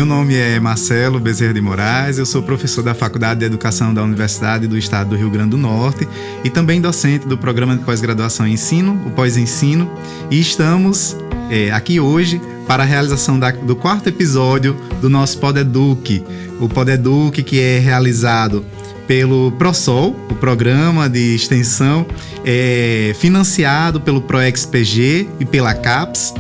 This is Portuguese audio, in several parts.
Meu nome é Marcelo Bezerra de Moraes, eu sou professor da Faculdade de Educação da Universidade do Estado do Rio Grande do Norte e também docente do Programa de Pós-Graduação em Ensino, o Pós-Ensino, e estamos aqui hoje para a realização do quarto episódio do nosso PodEduc, o PodEduc que é realizado pelo ProSol, o programa de extensão financiado pelo ProEx-PG e pela CAPES,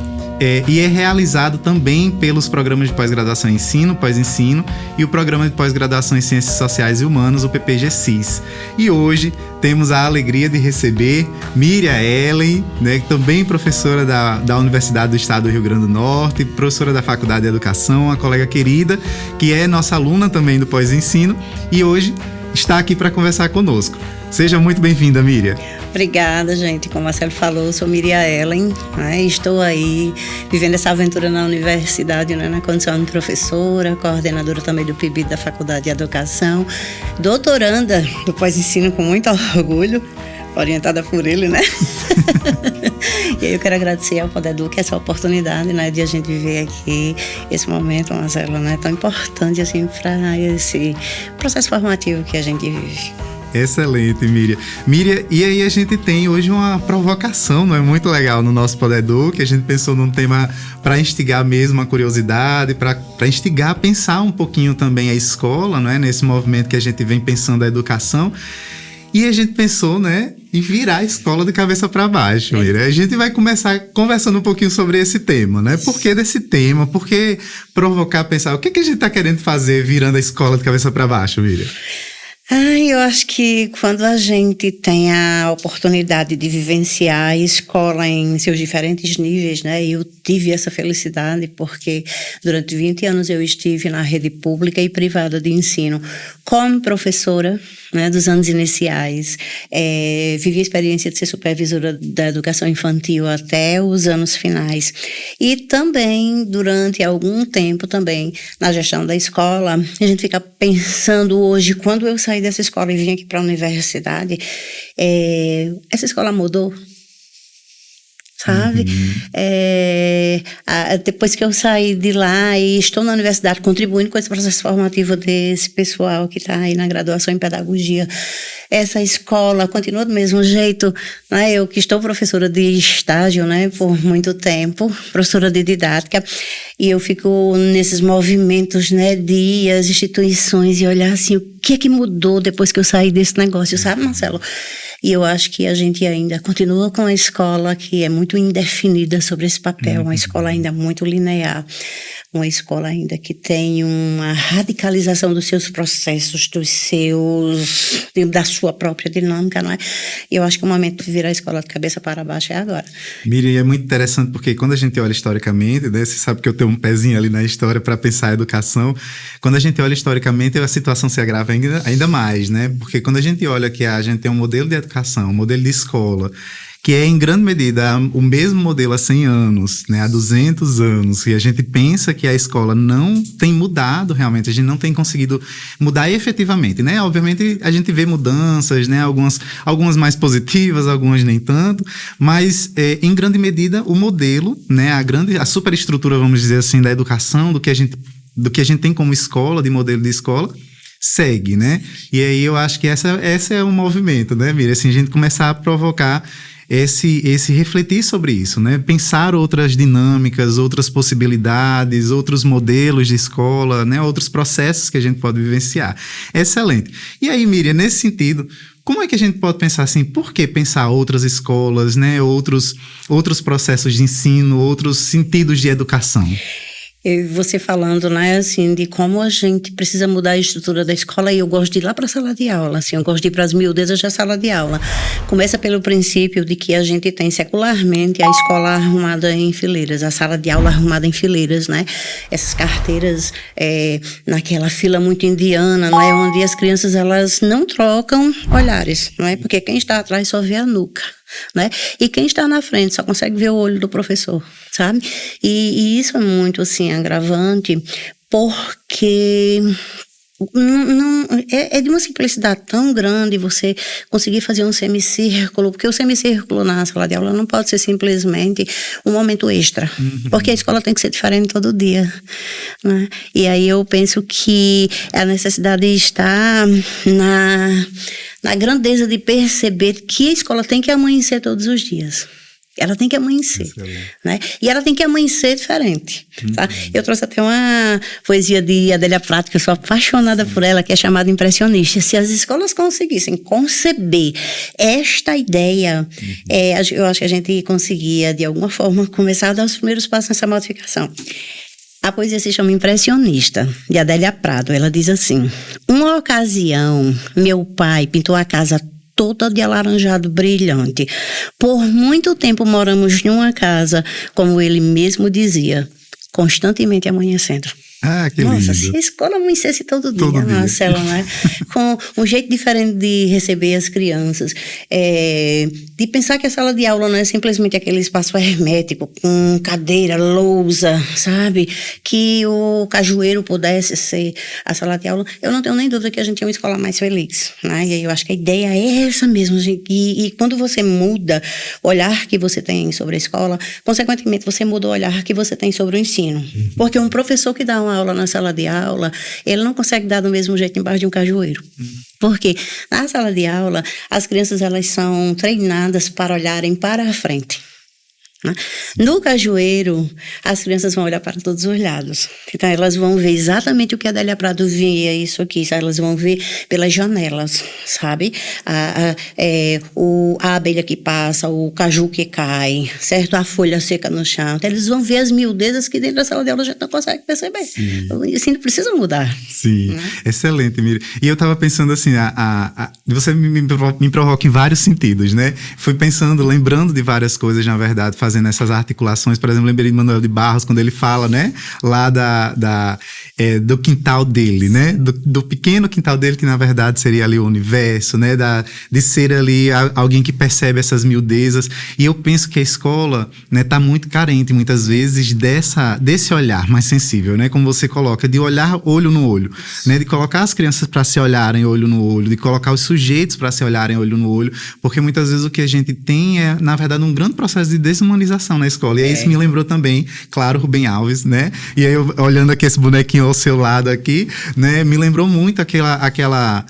e é realizado também pelos programas de pós-graduação em ensino, pós-ensino e o programa de pós-graduação em ciências sociais e humanas, o PPG-CIS. E hoje temos a alegria de receber Miriam Ellen, né, também professora da Universidade do Estado do Rio Grande do Norte, professora da Faculdade de Educação, uma colega querida, que é nossa aluna também do pós-ensino e hoje está aqui para conversar conosco. Seja muito bem-vinda, Miriam. Obrigada, gente. Como o Marcelo falou, sou Miriam Ellen, né? Estou aí vivendo essa aventura na universidade, né? Na condição de professora, coordenadora também do PIB da Faculdade de Educação, doutoranda do pós-ensino com muito orgulho, orientada por ele, né? E aí eu quero agradecer ao PodEduc essa oportunidade, né, de a gente viver aqui esse momento, Marcelo, né, tão importante assim para esse processo formativo que a gente vive. Excelente, Miriam. Miriam, e aí a gente tem hoje uma provocação, não é muito legal no nosso PodEduc, a gente pensou num tema para instigar mesmo a curiosidade, para instigar a pensar um pouquinho também a escola, não é? Nesse movimento que a gente vem pensando a educação. E a gente pensou, né, em virar a escola de cabeça para baixo, Miriam. A gente vai começar conversando um pouquinho sobre esse tema, né? Por que desse tema? Por que provocar, pensar, o que a gente está querendo fazer virando a escola de cabeça para baixo, Miriam? Eu acho que quando a gente tem a oportunidade de vivenciar a escola em seus diferentes níveis, né? Eu tive essa felicidade porque durante 20 anos eu estive na rede pública e privada de ensino como professora, né, dos anos iniciais. Vivi a experiência de ser supervisora da educação infantil até os anos finais. E também, durante algum tempo também, na gestão da escola, a gente fica pensando hoje, quando eu saí dessa escola e vim aqui para a universidade, essa escola mudou, sabe? Depois que eu saí de lá e estou na universidade contribuindo com esse processo formativo desse pessoal que está aí na graduação em pedagogia, essa escola continua do mesmo jeito, né? Eu que estou professora de estágio, né, por muito tempo, professora de didática, e eu fico nesses movimentos, né, de ir às instituições e olhar assim, o que é que mudou depois que eu saí desse negócio, sabe, Marcelo? E eu acho que a gente ainda continua com a escola que é muito indefinida sobre esse papel, uma escola ainda muito linear, uma escola ainda que tem uma radicalização dos seus processos, da sua própria dinâmica, não é? E eu acho que o momento de virar a escola de cabeça para baixo é agora. Miriam, é muito interessante porque quando a gente olha historicamente, né, você sabe que eu tenho um pezinho ali na história para pensar a educação, quando a gente olha historicamente a situação se agrava ainda mais, né? Porque quando a gente olha que a gente tem um modelo de educação, um modelo de escola, que é em grande medida o mesmo modelo há 100 anos, né, há 200 anos, e a gente pensa que a escola não tem mudado realmente, a gente não tem conseguido mudar efetivamente, né? Obviamente a gente vê mudanças, né, algumas mais positivas, algumas nem tanto, mas em grande medida o modelo, né, a superestrutura, vamos dizer assim, da educação, do que a gente tem como escola, de modelo de escola, segue, né? E aí eu acho que essa é um movimento, né, Miriam? Assim, a gente começar a provocar esse refletir sobre isso, né? Pensar outras dinâmicas, outras possibilidades, outros modelos de escola, né? Outros processos que a gente pode vivenciar. Excelente. E aí, Miriam, nesse sentido, como é que a gente pode pensar assim, por que pensar outras escolas, né? Outros processos de ensino, outros sentidos de educação? E você falando, né, assim, de como a gente precisa mudar a estrutura da escola, e eu gosto de ir lá para a sala de aula, assim, eu gosto de ir para as miudezas da sala de aula. Começa pelo princípio de que a gente tem secularmente a escola arrumada em fileiras, a sala de aula arrumada em fileiras, né? Essas carteiras naquela fila muito indiana, não é? Onde as crianças, elas não trocam olhares, não é? Porque quem está atrás só vê a nuca, né? E quem está na frente só consegue ver o olho do professor, sabe? E isso é muito, assim, agravante, porque É de uma simplicidade tão grande você conseguir fazer um semicírculo, porque o semicírculo na sala de aula não pode ser simplesmente um momento extra, porque a escola tem que ser diferente todo dia, né? E aí eu penso que a necessidade está na grandeza de perceber que a escola tem que amanhecer todos os dias. Ela tem que amanhecer, né? E ela tem que amanhecer diferente, tá? Eu trouxe até uma poesia de Adélia Prado, que eu sou apaixonada por ela, que é chamada Impressionista. Se as escolas conseguissem conceber esta ideia, eu acho que a gente conseguia, de alguma forma, começar a dar os primeiros passos nessa modificação. A poesia se chama Impressionista, de Adélia Prado. Ela diz assim: uma ocasião, meu pai pintou a casa toda de alaranjado brilhante. Por muito tempo moramos numa casa, como ele mesmo dizia, constantemente amanhecendo. Ah, que Nossa, lindo. se a escola amanhecesse todo dia, Marcelo, né? Com um jeito diferente de receber as crianças, de pensar que a sala de aula não é simplesmente aquele espaço hermético, com cadeira, lousa, sabe? Que o cajueiro pudesse ser a sala de aula. Eu não tenho nem dúvida que a gente tinha uma escola mais feliz, né? E aí eu acho que a ideia é essa mesmo, gente. E quando você muda o olhar que você tem sobre a escola, consequentemente você muda o olhar que você tem sobre o ensino. Porque um professor que dá uma aula na sala de aula, ele não consegue dar do mesmo jeito embaixo de um cajueiro. Porque na sala de aula, as crianças elas são treinadas para olharem para a frente. No cajueiro, as crianças vão olhar para todos os lados. Então, elas vão ver exatamente o que a Adélia Prado via, isso aqui. Elas vão ver pelas janelas, sabe? A abelha que passa, o caju que cai, certo? A folha seca no chão. Então, eles vão ver as miudezas que dentro da sala de aula a gente não consegue perceber. Sim. O ensino precisa mudar. Sim, né? Excelente, Miriam. E eu estava pensando assim, você me provoca em vários sentidos, né? Fui pensando, lembrando de várias coisas, na verdade, fazendo essas articulações. Por exemplo, lembrei de Manuel de Barros, quando ele fala, né, lá do quintal dele, né, do pequeno quintal dele, que na verdade seria ali o universo, né, de ser ali alguém que percebe essas miudezas. E eu penso que a escola, né, tá muito carente, muitas vezes, desse olhar mais sensível, né, como você coloca, de olhar olho no olho, né, de colocar as crianças para se olharem olho no olho, de colocar os sujeitos para se olharem olho no olho, porque muitas vezes o que a gente tem é, na verdade, um grande processo de desumanização na escola. E aí isso me lembrou também, claro, Rubem Alves, né? E aí eu, olhando aqui esse bonequinho ao seu lado aqui, né? Me lembrou muito aquela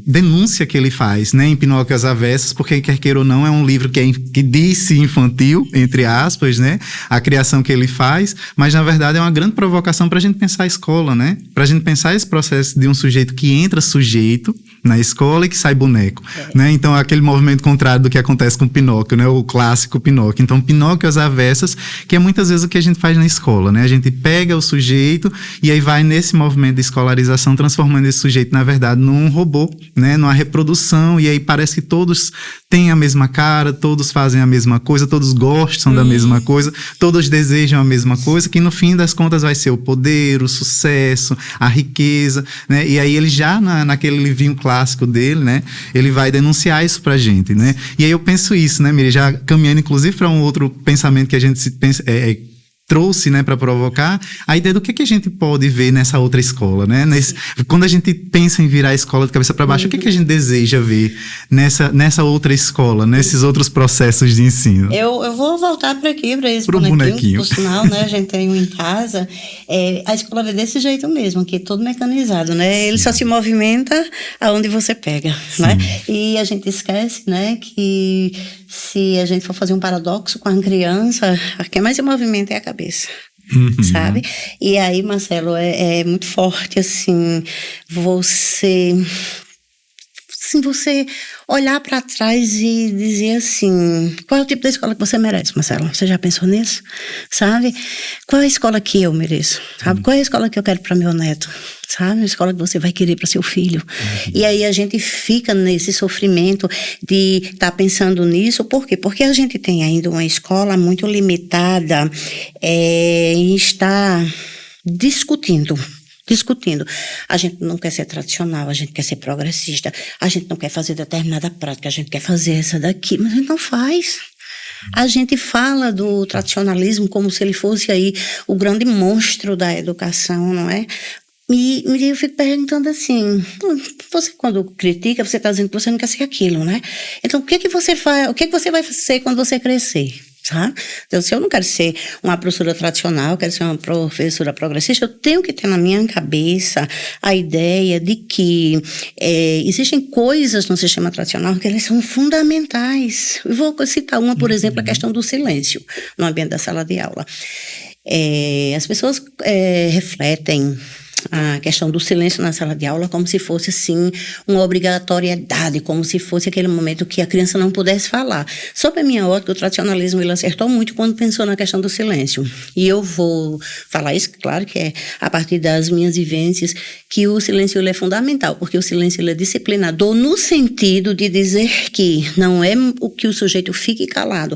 denúncia que ele faz, né, em Pinóquio às Avessas, porque quer queira ou não é um livro que diz infantil, entre aspas, né, a criação que ele faz, mas na verdade é uma grande provocação para a gente pensar a escola, né, para a gente pensar esse processo de um sujeito que entra sujeito na escola e que sai boneco, né, então aquele movimento contrário do que acontece com Pinóquio, né, o clássico Pinóquio. Então Pinóquio às Avessas, que é muitas vezes o que a gente faz na escola, né, a gente pega o sujeito e aí vai nesse movimento de escolarização transformando esse sujeito, na verdade, num robô, né, numa reprodução, e aí parece que todos têm a mesma cara, todos fazem a mesma coisa, todos gostam da mesma coisa, todos desejam a mesma coisa, que no fim das contas vai ser o poder, o sucesso, a riqueza, né, e aí ele já naquele livrinho clássico dele, né, ele vai denunciar isso pra gente, né, e aí eu penso isso, né, Miriam, já caminhando inclusive para um outro pensamento que a gente trouxe, né, para provocar a ideia do que a gente pode ver nessa outra escola, né? Quando a gente pensa em virar a escola de cabeça para baixo, o que a gente deseja ver nessa outra escola, nesses outros processos de ensino? Eu vou voltar para aqui, para esse bonequinho. Por sinal, né, a gente tem um em casa. A escola é desse jeito mesmo, que é todo mecanizado, né? Ele só se movimenta aonde você pega, né? E a gente esquece, né, que se a gente for fazer um paradoxo com a criança, a que mais se movimenta é a cabeça. Sabe? E aí, Marcelo, é muito forte, assim, você olhar para trás e dizer assim, qual é o tipo da escola que você merece, Marcelo? Você já pensou nisso? Sabe? Qual é a escola que eu mereço? Sabe? Qual é a escola que eu quero para meu neto? Sabe? A escola que você vai querer para seu filho. E aí a gente fica nesse sofrimento de estar pensando nisso. Por quê? Porque a gente tem ainda uma escola muito limitada em estar discutindo. A gente não quer ser tradicional, a gente quer ser progressista, a gente não quer fazer determinada prática, a gente quer fazer essa daqui, mas a gente não faz. A gente fala do tradicionalismo como se ele fosse aí o grande monstro da educação, não é? E eu fico perguntando assim, você quando critica, você está dizendo que você não quer ser aquilo, né? Então, o que que você faz, o que que você vai ser quando você crescer? Sabe? Então, se eu não quero ser uma professora tradicional, eu quero ser uma professora progressista, eu tenho que ter na minha cabeça a ideia de que existem coisas no sistema tradicional que elas são fundamentais. Eu vou citar uma, por exemplo, a questão do silêncio no ambiente da sala de aula. As pessoas refletem a questão do silêncio na sala de aula como se fosse, assim, uma obrigatoriedade, como se fosse aquele momento que a criança não pudesse falar. Sob a minha ótica, o tradicionalismo ele acertou muito quando pensou na questão do silêncio. E eu vou falar isso, claro que é a partir das minhas vivências, que o silêncio ele é fundamental, porque o silêncio ele é disciplinador no sentido de dizer que não é o que o sujeito fique calado,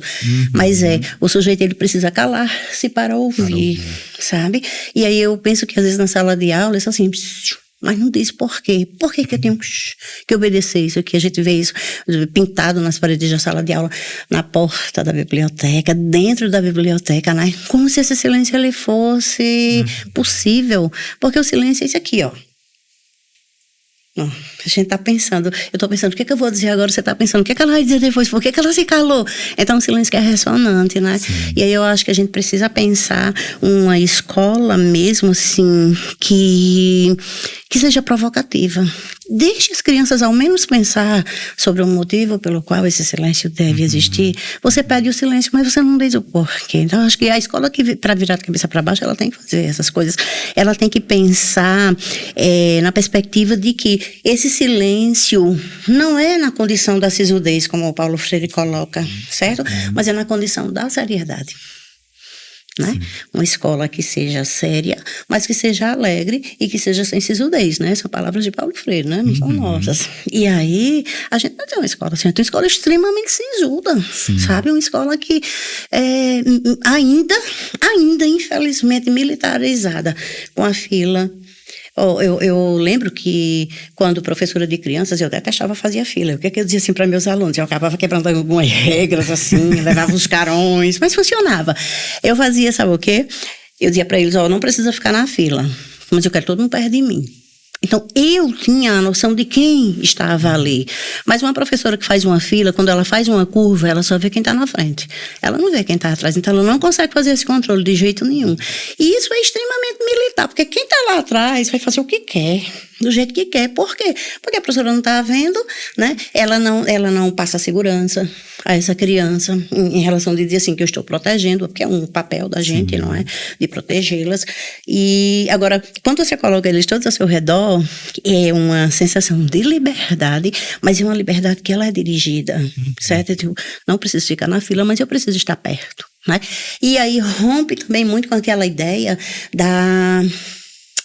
mas o sujeito ele precisa calar-se para ouvir, sabe? E aí eu penso que às vezes na sala de aula é assim, mas não diz por quê. Por que eu tenho que obedecer isso aqui? A gente vê isso pintado nas paredes da sala de aula, na porta da biblioteca, dentro da biblioteca, né? Como se esse silêncio ele fosse possível. Porque o silêncio é isso aqui, ó. A gente está pensando, eu estou pensando, o que eu vou dizer agora? Você está pensando, o que ela vai dizer depois? Por que ela se calou? Então, um silêncio que é ressonante, né? Sim. E aí eu acho que a gente precisa pensar uma escola mesmo, assim, que seja provocativa. Deixe as crianças ao menos pensar sobre o motivo pelo qual esse silêncio deve existir. Você pede o silêncio, mas você não diz o porquê. Então, acho que a escola que para virar de cabeça para baixo, ela tem que fazer essas coisas. Ela tem que pensar na perspectiva de que esse silêncio não é na condição da sisudez, como o Paulo Freire coloca, certo? Mas é na condição da seriedade. Né? Uma escola que seja séria, mas que seja alegre e que seja sem sisudez, né? São palavras de Paulo Freire, né? Não são nossas. E aí, a gente não tem uma escola assim, tem uma escola extremamente sisuda, sabe? Uma escola que ainda, infelizmente, militarizada, com a fila. Eu lembro que, quando professora de crianças, eu detestava fazer fila. O que eu dizia assim para meus alunos? Eu acabava quebrando algumas regras, assim, levava uns carões, mas funcionava. Eu fazia, sabe o quê? Eu dizia para eles, não precisa ficar na fila, mas eu quero todo mundo perto de mim. Então, eu tinha a noção de quem estava ali. Mas uma professora que faz uma fila, quando ela faz uma curva, ela só vê quem está na frente. Ela não vê quem está atrás. Então, ela não consegue fazer esse controle de jeito nenhum. E isso é extremamente militar, porque quem está lá atrás vai fazer o que quer, do jeito que quer. Por quê? Porque a professora não está vendo, né? Ela não passa segurança a essa criança em relação de dizer assim, que eu estou protegendo, porque é um papel da gente, não é? De protegê-las. E agora, quando você coloca eles todos ao seu redor, é uma sensação de liberdade, mas é uma liberdade que ela é dirigida, certo? Eu não preciso ficar na fila, mas eu preciso estar perto, né? E aí rompe também muito com aquela ideia da...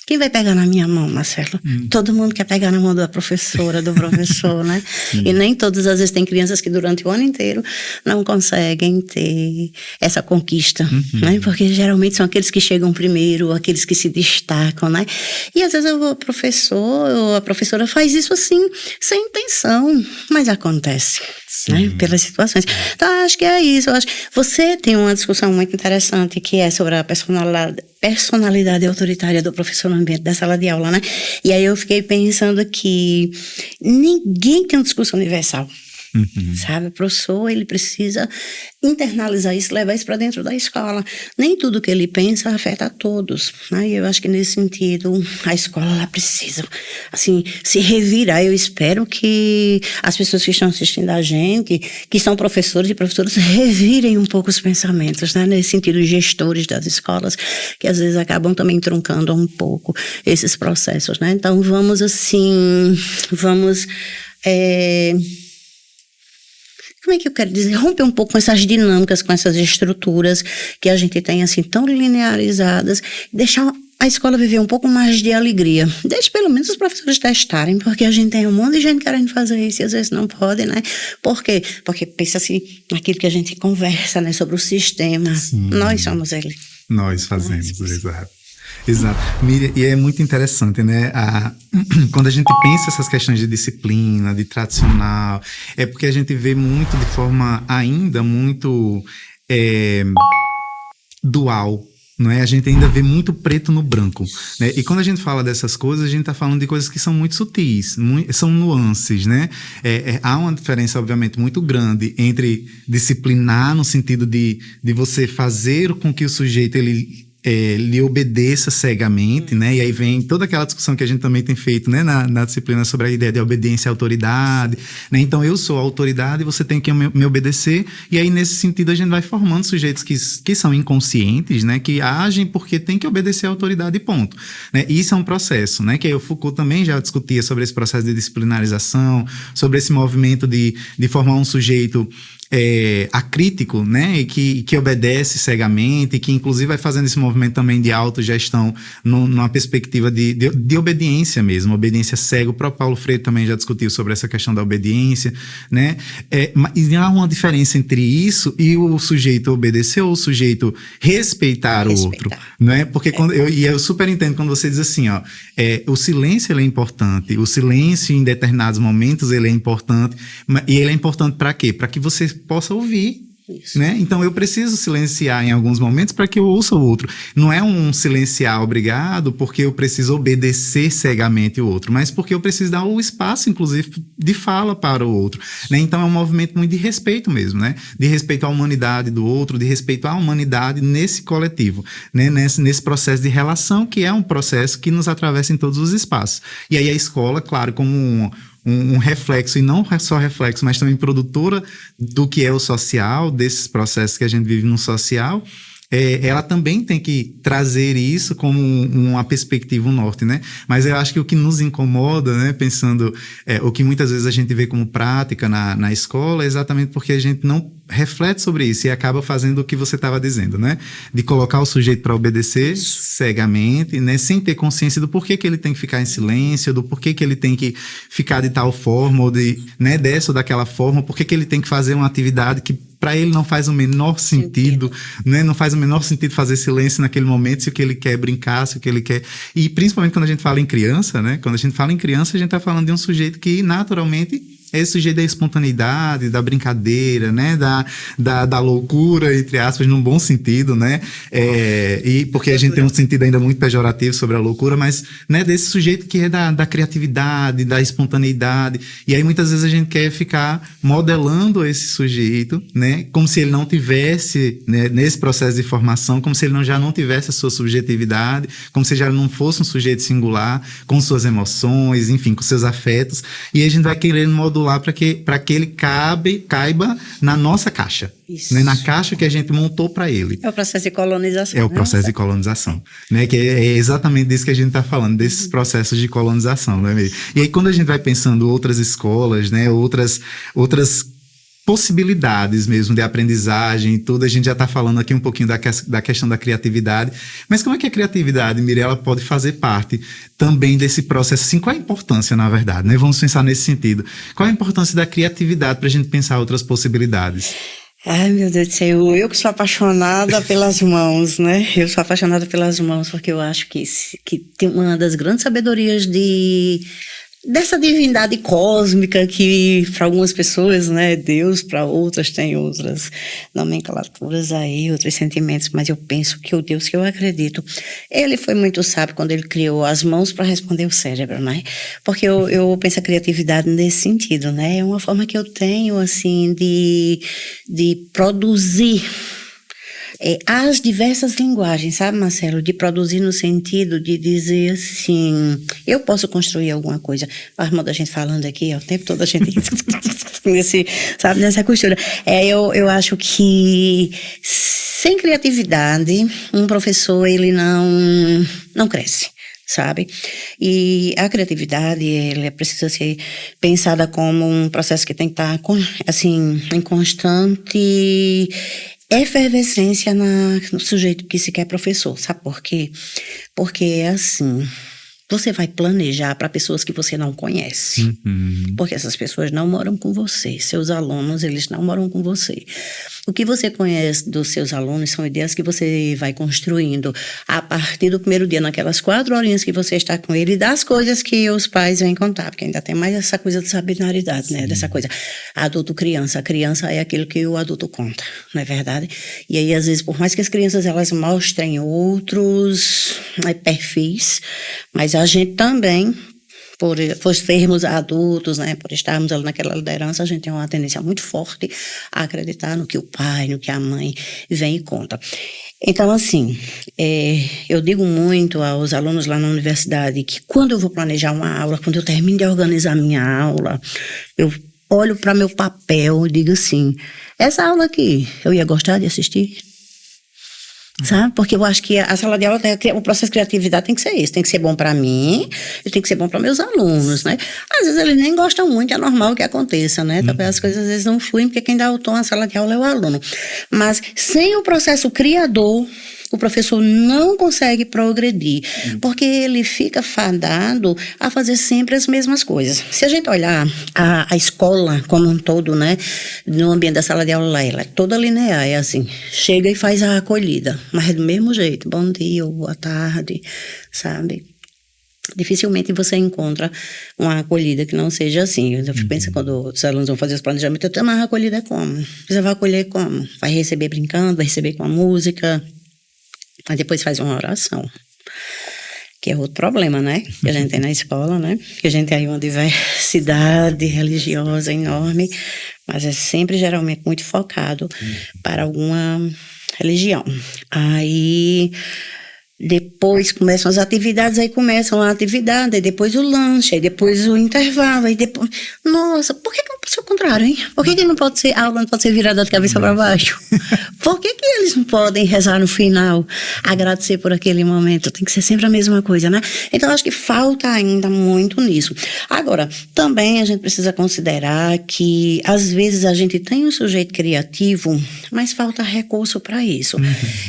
Quem vai pegar na minha mão, Marcelo? Todo mundo quer pegar na mão da professora, do professor, né? E nem todas as vezes tem crianças que durante o ano inteiro não conseguem ter essa conquista, né? Porque geralmente são aqueles que chegam primeiro, aqueles que se destacam, né? E às vezes o professor ou a professora faz isso assim, sem intenção, mas acontece. Né? Pelas situações. Então, acho que é isso. Eu acho que você tem uma discussão muito interessante que é sobre a personalidade autoritária do professor no ambiente da sala de aula, né? E aí eu fiquei pensando que ninguém tem um discurso universal. Sabe? O professor, ele precisa internalizar isso, levar isso para dentro da escola. Nem tudo que ele pensa afeta a todos, né? E eu acho que nesse sentido a escola ela precisa assim, se revirar. Eu espero que as pessoas que estão assistindo a gente, que são professores e professoras, revirem um pouco os pensamentos, né? Nesse sentido, os gestores das escolas, que às vezes acabam também truncando um pouco esses processos, né? Então vamos como é que eu quero dizer? Romper um pouco com essas dinâmicas, com essas estruturas que a gente tem assim tão linearizadas, deixar a escola viver um pouco mais de alegria. Deixe pelo menos os professores testarem, porque a gente tem um monte de gente querendo fazer isso e às vezes não pode, né? Por quê? Porque pensa assim, naquilo que a gente conversa, né? Sobre o sistema. Nós somos ele. Nós fazemos, exato. Exato. Miriam, e é muito interessante, né? Quando a gente pensa essas questões de disciplina, de tradicional, é porque a gente vê muito de forma ainda muito dual, Não é? A gente ainda vê muito preto no branco, né? E quando a gente fala dessas coisas, a gente está falando de coisas que são muito sutis, são nuances, né? Há uma diferença, obviamente, muito grande entre disciplinar no sentido de você fazer com que o sujeito lhe obedeça cegamente, né? E aí vem toda aquela discussão que a gente também tem feito, né, na disciplina sobre a ideia de obediência à autoridade, né? Então eu sou a autoridade e você tem que me obedecer, e aí nesse sentido a gente vai formando sujeitos que são inconscientes, né? Que agem porque tem que obedecer à autoridade e ponto, né? E isso é um processo, né? Que aí o Foucault também já discutia sobre esse processo de disciplinarização, sobre esse movimento de formar um sujeito acrítico, né, e que obedece cegamente, e que inclusive vai fazendo esse movimento também de autogestão numa perspectiva de obediência mesmo, obediência cega. O próprio Paulo Freire também já discutiu sobre essa questão da obediência, né, e há uma diferença entre isso e o sujeito obedecer ou o sujeito respeitar o outro, né, porque eu super entendo quando você diz assim, ó, o silêncio ele é importante, o silêncio em determinados momentos ele é importante, e ele é importante para quê? Para que você possa ouvir. Isso. Né? Então eu preciso silenciar em alguns momentos para que eu ouça o outro. Não é um silenciar obrigado porque eu preciso obedecer cegamente o outro, mas porque eu preciso dar o espaço, inclusive, de fala para o outro, né? Então é um movimento muito de respeito mesmo, né? De respeito à humanidade do outro, de respeito à humanidade nesse coletivo, né? Nesse processo de relação, que é um processo que nos atravessa em todos os espaços. E aí a escola, claro, como um reflexo, e não só reflexo, mas também produtora do que é o social, desses processos que a gente vive no social, ela também tem que trazer isso como uma perspectiva, um norte, né? Mas eu acho que o que nos incomoda, né, pensando, o que muitas vezes a gente vê como prática na escola, é exatamente porque a gente não reflete sobre isso e acaba fazendo o que você estava dizendo, né? De colocar o sujeito para obedecer cegamente, né? Sem ter consciência do porquê que ele tem que ficar em silêncio, do porquê que ele tem que ficar de tal forma, ou né, dessa ou daquela forma, porquê que ele tem que fazer uma atividade que para ele não faz o menor sentido, né? Não faz o menor sentido fazer silêncio naquele momento, se o que ele quer é brincar, se o que ele quer... E principalmente quando a gente fala em criança, né? Quando a gente fala em criança, a gente está falando de um sujeito que naturalmente é esse sujeito da espontaneidade, da brincadeira, né? Da loucura, entre aspas, num bom sentido, né? E porque a gente tem um sentido ainda muito pejorativo sobre a loucura, mas, né, desse sujeito que é da criatividade, da espontaneidade. E aí muitas vezes a gente quer ficar modelando esse sujeito, né? Como se ele não tivesse, né, nesse processo de formação, como se ele já não tivesse a sua subjetividade, como se já não fosse um sujeito singular, com suas emoções, enfim, com seus afetos. E a gente vai querendo modular para que ele caiba na nossa caixa, né? Na caixa que a gente montou para ele. É o processo de colonização. É o processo de colonização, né? Que é exatamente disso que a gente está falando, desses processos de colonização, né? E aí quando a gente vai pensando outras escolas, né? Outras possibilidades mesmo de aprendizagem e tudo, a gente já está falando aqui um pouquinho da questão da criatividade, mas como é que a criatividade, Mirella, pode fazer parte também desse processo? Assim, qual a importância, na verdade, né? Vamos pensar nesse sentido. Qual a importância da criatividade para a gente pensar outras possibilidades? Ai, meu Deus do céu, eu que sou apaixonada pelas mãos, né? Eu sou apaixonada pelas mãos porque eu acho que tem uma das grandes sabedorias dessa divindade cósmica que para algumas pessoas, né, Deus, para outras tem outras nomenclaturas aí, outros sentimentos, mas eu penso que o Deus que eu acredito, ele foi muito sábio quando ele criou as mãos para responder o cérebro, né? Porque eu penso a criatividade nesse sentido, né? É uma forma que eu tenho, assim, de produzir as diversas linguagens, sabe, Marcelo? De produzir no sentido de dizer assim, eu posso construir alguma coisa. A irmã da gente falando aqui, o tempo todo a gente nessa costura. Eu acho que sem criatividade, um professor, ele não cresce, sabe? E a criatividade, ela precisa ser pensada como um processo que tem que estar, assim, em constante efervescência no sujeito que se quer professor, sabe por quê? Porque é assim, você vai planejar para pessoas que você não conhece, porque essas pessoas não moram com você, seus alunos, eles não moram com você. O que você conhece dos seus alunos são ideias que você vai construindo a partir do primeiro dia, naquelas 4 horinhas que você está com ele, das coisas que os pais vêm contar, porque ainda tem mais essa coisa de sabinaridade, né? Dessa coisa adulto-criança. A criança é aquilo que o adulto conta, não é verdade? E aí, às vezes, por mais que as crianças elas mostrem outros perfis, mas a gente também, por sermos adultos, né, por estarmos ali naquela liderança, a gente tem uma tendência muito forte a acreditar no que o pai, no que a mãe vem e conta. Então, assim, eu digo muito aos alunos lá na universidade que quando eu vou planejar uma aula, quando eu termino de organizar minha aula, eu olho para meu papel e digo assim, essa aula aqui, eu ia gostar de assistir? Sabe? Porque eu acho que a sala de aula, o processo de criatividade tem que ser isso, tem que ser bom para mim e tem que ser bom para meus alunos, né? Às vezes eles nem gostam muito, é normal que aconteça, né? Talvez as coisas às vezes não fluem, porque quem dá o tom à sala de aula é o aluno. Mas sem o processo criador, o professor não consegue progredir, porque ele fica fadado a fazer sempre as mesmas coisas. Se a gente olhar a escola como um todo, né, no ambiente da sala de aula, ela é toda linear, é assim, chega e faz a acolhida, mas é do mesmo jeito, bom dia, boa tarde, sabe? Dificilmente você encontra uma acolhida que não seja assim. Eu penso quando os alunos vão fazer os planejamentos, mas a acolhida é como? Você vai acolher como? Vai receber brincando, vai receber com a música, aí depois faz uma oração, que é outro problema, né? Que a gente tem na escola, né? Que a gente tem aí uma diversidade religiosa enorme, mas é sempre, geralmente, muito focado para alguma religião. Aí depois começam as atividades, aí começam a atividade, aí depois o lanche, aí depois o intervalo, aí depois... Nossa, por que não pode ser o contrário, hein? Por que não pode ser, a aula não pode ser virada de cabeça para baixo? Por que eles não podem rezar no final, agradecer por aquele momento? Tem que ser sempre a mesma coisa, né? Então, eu acho que falta ainda muito nisso. Agora, também a gente precisa considerar que, às vezes, a gente tem um sujeito criativo, mas falta recurso para isso.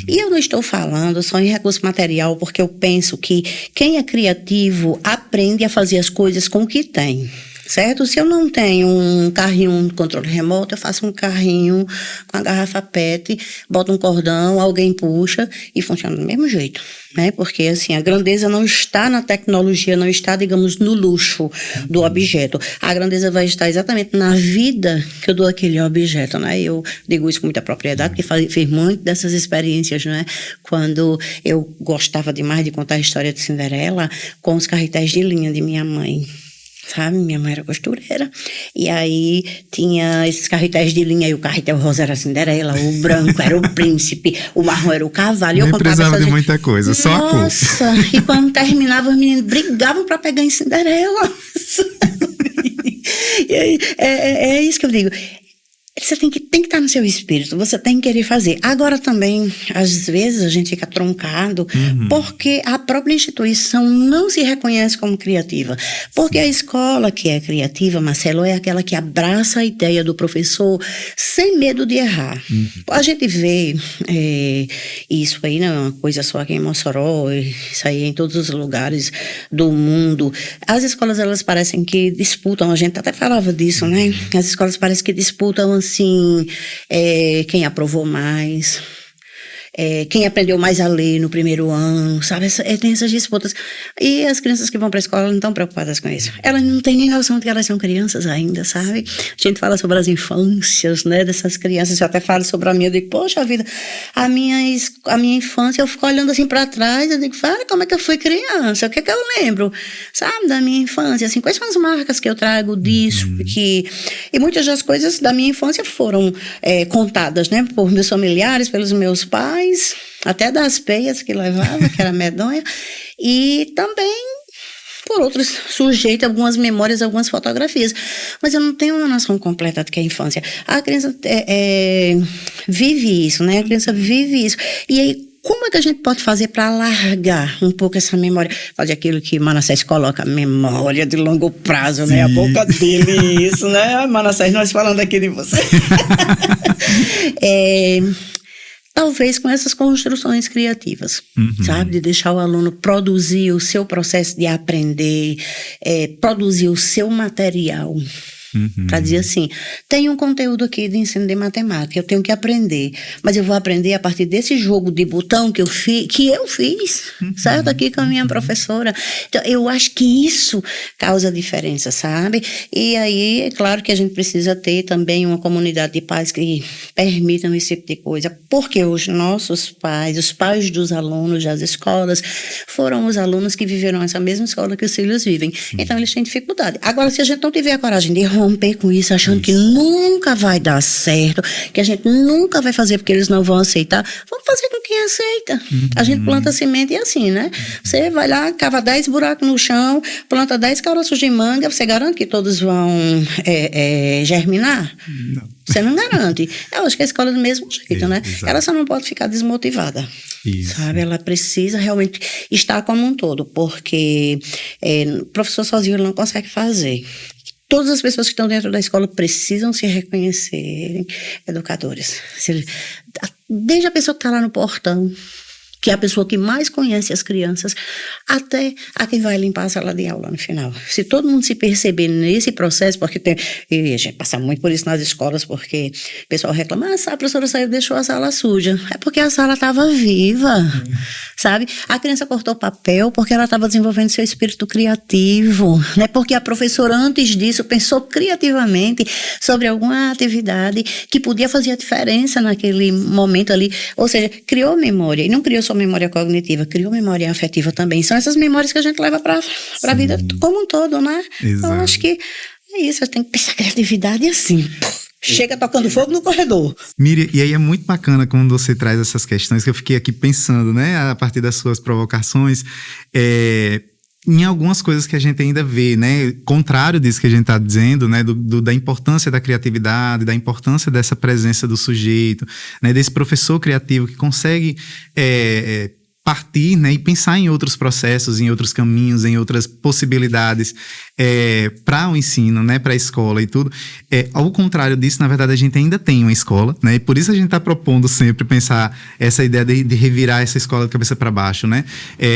E eu não estou falando só em recurso material, porque eu penso que quem é criativo aprende a fazer as coisas com o que tem. Certo? Se eu não tenho um carrinho de controle remoto, eu faço um carrinho com a garrafa PET, boto um cordão, alguém puxa e funciona do mesmo jeito, né? Porque, assim, a grandeza não está na tecnologia, não está, digamos, no luxo do objeto. A grandeza vai estar exatamente na vida que eu dou àquele objeto, né? Eu digo isso com muita propriedade, porque fiz muito dessas experiências, né? Quando eu gostava demais de contar a história de Cinderela com os carretéis de linha de minha mãe. Sabe, minha mãe era costureira, e aí tinha esses carretéis de linha, e o carretel rosa era a Cinderela, o branco era o príncipe, o marrom era o cavalo. Nem precisava de muita coisa, só a cor. Nossa, e quando terminava, os meninos brigavam para pegar em Cinderela. E aí, é isso que eu digo. Você tem que estar no seu espírito, você tem que querer fazer. Agora também, às vezes, a gente fica truncado porque a própria instituição não se reconhece como criativa. Porque a escola que é criativa, Marcelo, é aquela que abraça a ideia do professor sem medo de errar. A gente vê isso aí, não é uma coisa só aqui em Mossoró, isso aí em todos os lugares do mundo. As escolas, elas parecem que disputam, a gente até falava disso, né? As escolas parecem que disputam, assim, quem aprovou mais, quem aprendeu mais a ler no primeiro ano, sabe? Tem essas disputas. E as crianças que vão para a escola não estão preocupadas com isso. Elas não têm nem noção de que elas são crianças ainda, sabe? A gente fala sobre as infâncias, né, dessas crianças. Eu até falo sobre a minha, eu digo, poxa vida, a minha infância, eu fico olhando assim para trás, eu digo, fala, como é que eu fui criança? O que é que eu lembro, sabe, da minha infância? Assim, quais são as marcas que eu trago disso? E muitas das coisas da minha infância foram contadas, né, por meus familiares, pelos meus pais, até das peias que levava, que era medonha, e também por outros sujeitos, algumas memórias, algumas fotografias. Mas eu não tenho uma noção completa do que é a infância. A criança vive isso, né? A criança vive isso. E aí, como é que a gente pode fazer para alargar um pouco essa memória? Fazer aquilo que Manassés coloca, memória de longo prazo, né? A boca dele, isso, né? Manassés, nós falando aqui de você. Talvez com essas construções criativas, sabe? De deixar o aluno produzir o seu processo de aprender, produzir o seu material, Para dizer assim, tem um conteúdo aqui de ensino de matemática, eu tenho que aprender, mas eu vou aprender a partir desse jogo de botão que eu fiz, certo? Aqui com a minha professora. Então, eu acho que isso causa diferença, sabe? E aí, é claro que a gente precisa ter também uma comunidade de pais que permitam esse tipo de coisa, porque os nossos pais, os pais dos alunos das escolas, foram os alunos que viveram essa mesma escola que os filhos vivem. Então, eles têm dificuldade. Agora, se a gente não tiver a coragem de romper com isso, achando que nunca vai dar certo, que a gente nunca vai fazer porque eles não vão aceitar, vamos fazer com quem aceita. A gente planta semente e assim, né? Você vai lá, cava 10 buracos no chão, planta 10 caroços de manga, você garante que todos vão germinar? Não. Você não garante. Eu acho que a escola é do mesmo jeito, né? Exato. Ela só não pode ficar desmotivada. Isso. Sabe? Ela precisa realmente estar como um todo, porque o professor sozinho ele não consegue fazer. Todas as pessoas que estão dentro da escola precisam se reconhecerem educadores. Desde a pessoa que está lá no portão, que é a pessoa que mais conhece as crianças, até a quem vai limpar a sala de aula no final. Se todo mundo se perceber nesse processo, porque e a gente passa muito por isso nas escolas, porque o pessoal reclama, a professora saiu e deixou a sala suja. É porque a sala estava viva, sabe? A criança cortou papel porque ela estava desenvolvendo seu espírito criativo, né? Porque a professora, antes disso, pensou criativamente sobre alguma atividade que podia fazer a diferença naquele momento ali. Ou seja, criou memória. E não criou só memória cognitiva, criou memória afetiva também. São essas memórias que a gente leva para a vida como um todo, né? Exato. Eu acho que é isso, a gente tem que pensar criatividade assim. Chega tocando fogo no corredor. Miriam, e aí é muito bacana quando você traz essas questões que eu fiquei aqui pensando, né? A partir das suas provocações, em algumas coisas que a gente ainda vê, né? Contrário disso que a gente está dizendo, né? Da importância da criatividade, da importância dessa presença do sujeito, né? Desse professor criativo que consegue partir, né? E pensar em outros processos, em outros caminhos, em outras possibilidades para o ensino, né? Para a escola e tudo. Ao contrário disso, na verdade, a gente ainda tem uma escola, né? E por isso a gente está propondo sempre pensar essa ideia de revirar essa escola de cabeça para baixo, né?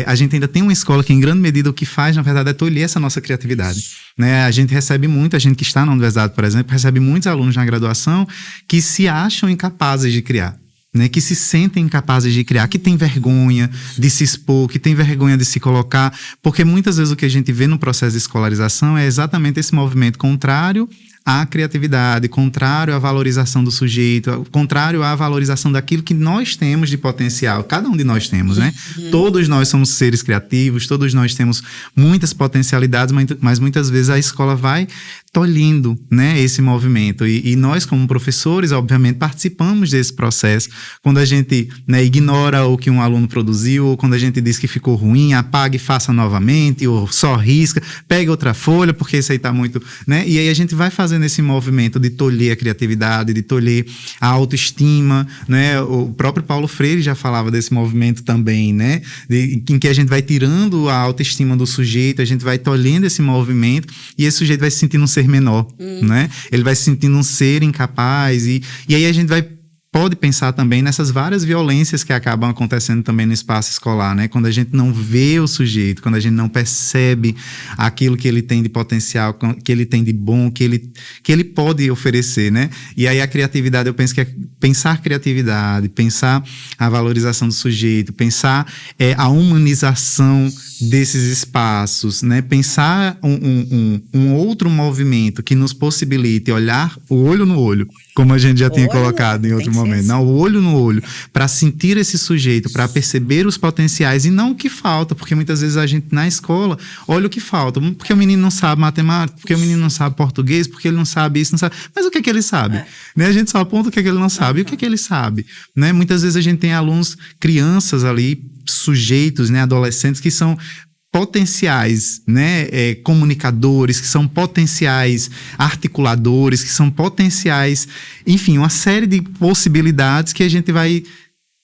A gente ainda tem uma escola que, em grande medida, o que faz, na verdade, é tolher essa nossa criatividade. Né? A gente recebe muito, a gente que está na universidade, por exemplo, recebe muitos alunos na graduação que se acham incapazes de criar. Né, que se sentem incapazes de criar, que tem vergonha de se expor, que tem vergonha de se colocar, porque muitas vezes o que a gente vê no processo de escolarização é exatamente esse movimento contrário à criatividade, contrário à valorização do sujeito, contrário à valorização daquilo que nós temos de potencial, cada um de nós temos, né? Todos nós somos seres criativos, todos nós temos muitas potencialidades, mas muitas vezes a escola vai tolhindo, né, esse movimento. E nós, como professores, obviamente, participamos desse processo. Quando a gente, né, ignora o que um aluno produziu, ou quando a gente diz que ficou ruim, apaga e faça novamente, ou só risca, pega outra folha, porque isso aí está muito... Né? E aí a gente vai fazendo esse movimento de tolher a criatividade, de tolher a autoestima. Né? O próprio Paulo Freire já falava desse movimento também, né? Em que a gente vai tirando a autoestima do sujeito, a gente vai tolhendo esse movimento, e esse sujeito vai se sentindo um ser menor, né? Ele vai se sentindo um ser incapaz, e aí a gente pode pensar também nessas várias violências que acabam acontecendo também no espaço escolar, né? Quando a gente não vê o sujeito, quando a gente não percebe aquilo que ele tem de potencial, que ele tem de bom, que ele pode oferecer, né? E aí a criatividade, eu penso que é pensar criatividade, pensar a valorização do sujeito, pensar a humanização desses espaços, né? Pensar um outro movimento que nos possibilite olhar o olho no olho, como a gente já tinha colocado em outro momento. Não, o olho no olho, para sentir esse sujeito, para perceber os potenciais e não o que falta, porque muitas vezes a gente na escola olha o que falta, porque o menino não sabe matemática, porque o menino não sabe português, porque ele não sabe isso, não sabe. Mas o que é que ele sabe? Né? A gente só aponta o que é que ele não sabe e o que é que ele sabe. Né? Muitas vezes a gente tem alunos, crianças ali, sujeitos, né, adolescentes que são potenciais, né, comunicadores, que são potenciais articuladores, que são potenciais, enfim, uma série de possibilidades que a gente vai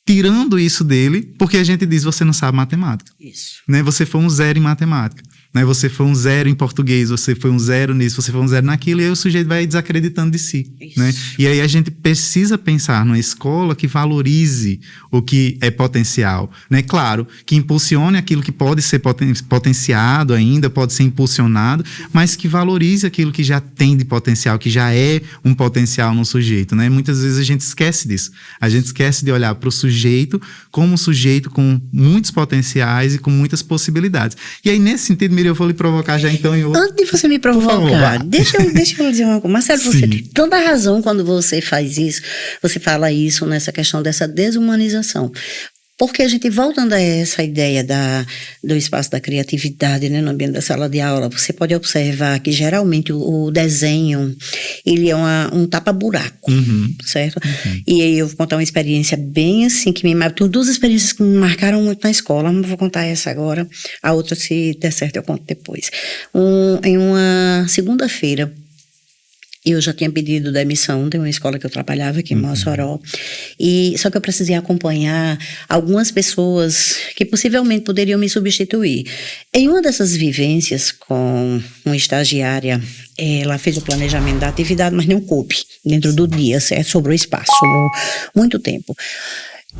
tirando isso dele, porque a gente diz, você não sabe matemática. Isso. Né? Você foi um zero em matemática. né? Você foi um 0 em português, você foi um 0 nisso, você foi um 0 naquilo, e aí o sujeito vai desacreditando de si, né? E aí a gente precisa pensar numa escola que valorize o que é potencial, né? Claro, que impulsione aquilo que pode ser potenciado ainda, pode ser impulsionado, mas que valorize aquilo que já tem de potencial, que já é um potencial no sujeito, né? Muitas vezes a gente esquece disso. A gente esquece de olhar para o sujeito como um sujeito com muitos potenciais e com muitas possibilidades. E aí, nesse sentido, Miriam, eu vou lhe provocar já então em outro... Antes de você me provocar, deixa eu dizer uma coisa. Marcelo, você tem toda a razão quando você faz isso, você fala isso nessa questão dessa desumanização. Porque a gente, voltando a essa ideia do espaço da criatividade, né, no ambiente da sala de aula, você pode observar que geralmente o desenho, ele é um tapa-buraco, certo? E aí eu vou contar uma experiência bem assim, que me marcou. Tenho 2 experiências que me marcaram muito na escola, não vou contar essa agora, a outra, se der certo, eu conto depois. Em uma segunda-feira, eu já tinha pedido demissão de uma escola que eu trabalhava aqui em Mossoró. Só que eu precisei acompanhar algumas pessoas que possivelmente poderiam me substituir. Em uma dessas vivências com uma estagiária, ela fez o planejamento da atividade, mas não coube dentro do dia, certo? Sobrou espaço, sobrou muito tempo.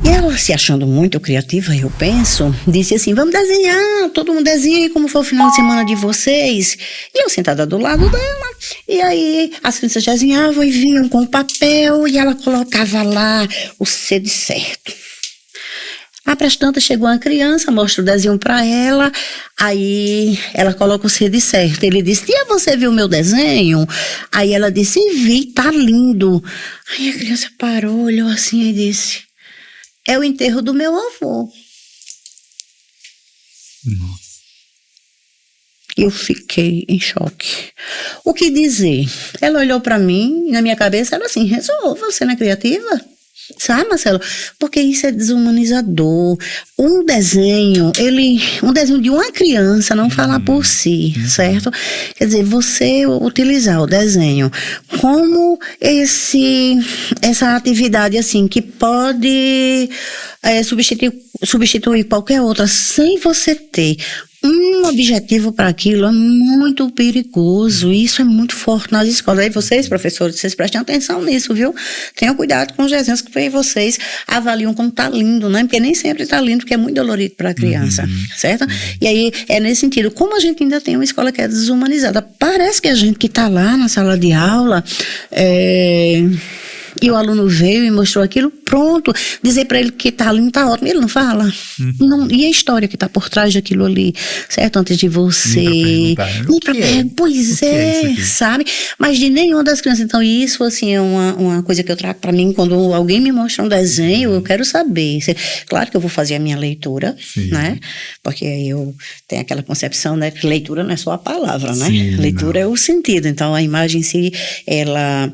E ela, se achando muito criativa, eu penso, disse assim, vamos desenhar, todo mundo desenha como foi o final de semana de vocês. E eu sentada do lado dela, e aí as crianças desenhavam e vinham com o papel, e ela colocava lá o C de certo. Para as tantas, chegou uma criança, mostra o desenho para ela, aí ela coloca o C de certo. Ele disse, tia, você viu o meu desenho? Aí ela disse, vi, tá lindo. Aí a criança parou, olhou assim e disse... É o enterro do meu avô. Nossa. Eu fiquei em choque. O que dizer? Ela olhou para mim, na minha cabeça, ela assim, resolva, você não é criativa? Sabe, Marcelo? Porque isso é desumanizador. Um desenho de uma criança não fala por si, certo? Quer dizer, você utilizar o desenho como essa atividade assim que pode substituir qualquer outra sem você ter um objetivo para aquilo é muito perigoso. Isso é muito forte nas escolas. Aí vocês, professores, vocês prestem atenção nisso, viu? Tenham cuidado com os desenhos que vocês avaliam como tá lindo, né? Porque nem sempre tá lindo, porque é muito dolorido para a criança, certo? E aí, é nesse sentido, como a gente ainda tem uma escola que é desumanizada, parece que a gente que tá lá na sala de aula, e o aluno veio e mostrou aquilo, pronto, dizer para ele que tá lindo, tá ótimo, ele não fala. Não, e a história que tá por trás daquilo ali, certo? Antes de você... Nem pra perguntar, pois é, sabe? Mas de nenhuma das crianças. Então isso, assim, é uma coisa que eu trago para mim, quando alguém me mostra um desenho, eu quero saber. Claro que eu vou fazer a minha leitura, né? Porque eu tenho aquela concepção, né, que leitura não é só a palavra, né? Leitura é o sentido. Então a imagem em si, ela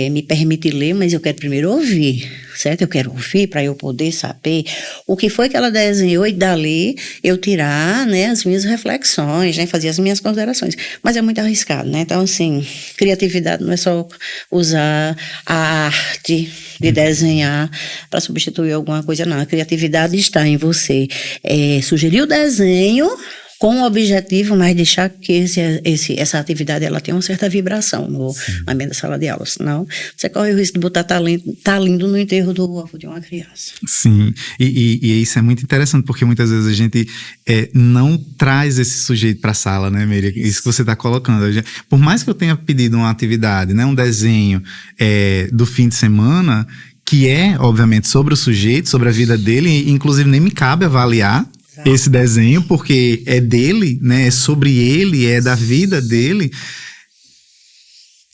me permite ler, mas eu quero primeiro ouvir, certo? Eu quero ouvir para eu poder saber o que foi que ela desenhou e dali eu tirar, né, as minhas reflexões, né, fazer as minhas considerações. Mas é muito arriscado, né? Então, assim, criatividade não é só usar a arte de desenhar para substituir alguma coisa, não. A criatividade está em você sugerir o desenho com o objetivo, mas deixar que essa atividade ela tenha uma certa vibração no ambiente da sala de aula. Senão, você corre o risco de botar tá lindo no enterro do avô de uma criança. Sim, e isso é muito interessante, porque muitas vezes a gente não traz esse sujeito para a sala, né, Miriam? Isso que você está colocando. Por mais que eu tenha pedido uma atividade, né, um desenho do fim de semana, que é, obviamente, sobre o sujeito, sobre a vida dele, inclusive nem me cabe avaliar esse desenho, porque é dele, né? É sobre ele, é da vida dele.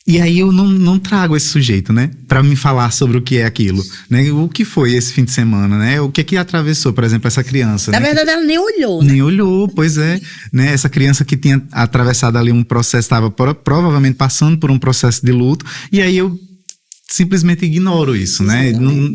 E aí eu não trago esse sujeito, né? Pra me falar sobre o que é aquilo, né? O que foi esse fim de semana, né? O que atravessou, por exemplo, essa criança. Na verdade, ela nem olhou. Né? Nem olhou, pois é. Né? Essa criança que tinha atravessado ali um processo, estava provavelmente passando por um processo de luto, e aí eu simplesmente ignoro isso, né? Não,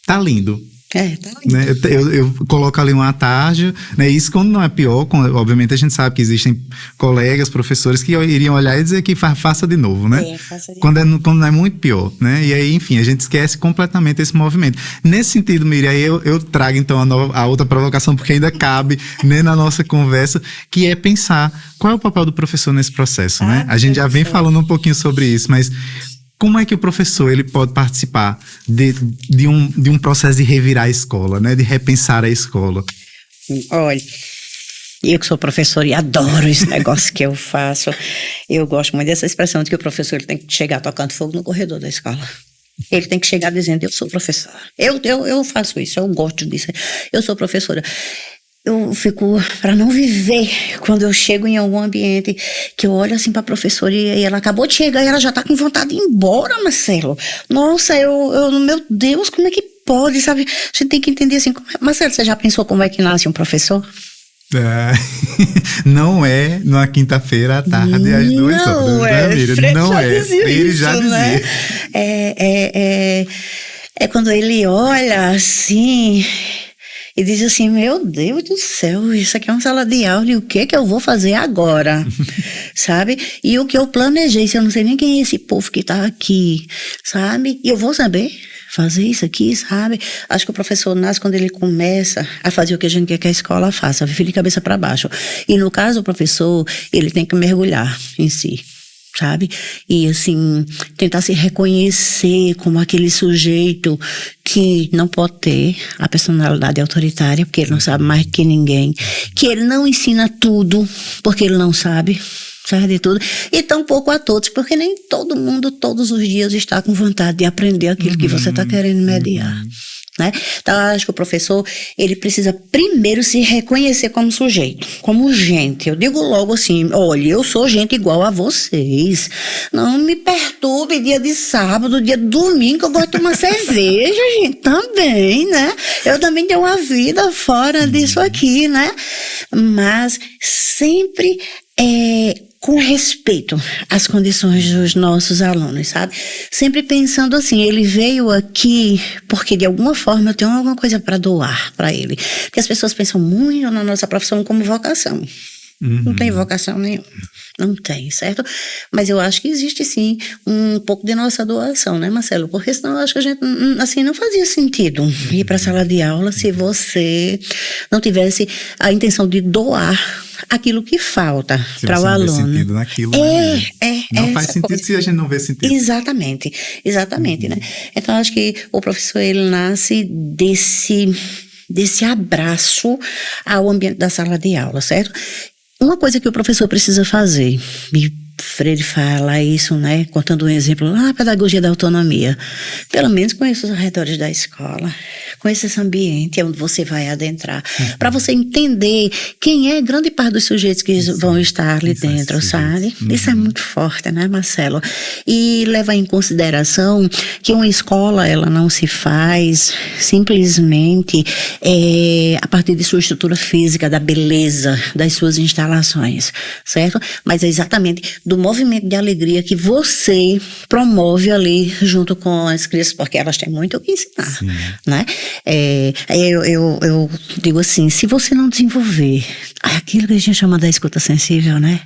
tá lindo. Tá aí. Né? Eu coloco ali uma tarja, né? Isso quando não é pior, obviamente a gente sabe que existem colegas, professores que iriam olhar e dizer que faça de novo, né? Faça de novo. Quando não é muito pior, né? E aí, enfim, a gente esquece completamente esse movimento. Nesse sentido, Miriam, aí eu trago então a outra provocação, porque ainda cabe, né, na nossa conversa, que é pensar qual é o papel do professor nesse processo, né? A gente já vem falando um pouquinho sobre isso, mas como é que o professor ele pode participar de um processo de revirar a escola, né? De repensar a escola? Olha, eu que sou professora e adoro esse negócio que eu faço, eu gosto muito dessa expressão de que o professor ele tem que chegar tocando fogo no corredor da escola. Ele tem que chegar dizendo, eu sou professora. Eu faço isso, eu gosto disso. Eu sou professora. Eu fico para não viver quando eu chego em algum ambiente que eu olho assim para a professora e ela acabou de chegar e ela já tá com vontade de ir embora, Marcelo. Nossa, meu Deus, como é que pode, sabe? A gente tem que entender assim. Marcelo, você já pensou como é que nasce um professor? Não é numa quinta-feira à tarde às 2 horas. Não é. Ele já dizia. Né? É quando ele olha assim e diz assim, meu Deus do céu, isso aqui é uma sala de aula e o que eu vou fazer agora? Sabe? E o que eu planejei, se eu não sei nem quem é esse povo que tá aqui, sabe? E eu vou saber fazer isso aqui, sabe? Acho que o professor nasce quando ele começa a fazer o que a gente quer que a escola faça, viver de cabeça para baixo. E no caso, o professor, ele tem que mergulhar em si, sabe? E assim, tentar se reconhecer como aquele sujeito que não pode ter a personalidade autoritária, porque ele não sabe mais que ninguém, que ele não ensina tudo, porque ele não sabe de tudo, e tampouco a todos, porque nem todo mundo, todos os dias, está com vontade de aprender aquilo que você está querendo mediar. Né? Então, eu acho que o professor, ele precisa primeiro se reconhecer como sujeito, como gente. Eu digo logo assim, olha, eu sou gente igual a vocês. Não me perturbe dia de sábado, dia de domingo, que eu gosto de tomar cerveja, gente, também, né? Eu também tenho uma vida fora disso aqui, né? Mas sempre com respeito às condições dos nossos alunos, sabe? Sempre pensando assim, ele veio aqui porque de alguma forma eu tenho alguma coisa para doar para ele. Porque as pessoas pensam muito na nossa profissão como vocação. Não tem vocação nenhuma. Não tem, certo? Mas eu acho que existe sim um pouco de nossa doação, né, Marcelo? Porque senão eu acho que a gente, assim, não fazia sentido ir para a sala de aula se você não tivesse a intenção de doar aquilo que falta para o aluno. Se não vê sentido naquilo, não faz sentido coisa. Se a gente não vê sentido. Exatamente, né? Então, acho que o professor, ele nasce desse abraço ao ambiente da sala de aula, certo? Uma coisa que o professor precisa fazer, e Freire fala isso, né, contando um exemplo lá, a pedagogia da autonomia. Pelo menos conheça os arredores da escola, conheça esse ambiente onde você vai adentrar, para você entender quem é grande parte dos sujeitos que vão estar ali dentro, sabe? Isso é muito forte, né, Marcelo? E leva em consideração que uma escola, ela não se faz simplesmente a partir de sua estrutura física, da beleza das suas instalações, certo? Mas é exatamente do movimento de alegria que você promove ali junto com as crianças, porque elas têm muito o que ensinar, né? Eu digo assim, se você não desenvolver aquilo que a gente chama da escuta sensível, né?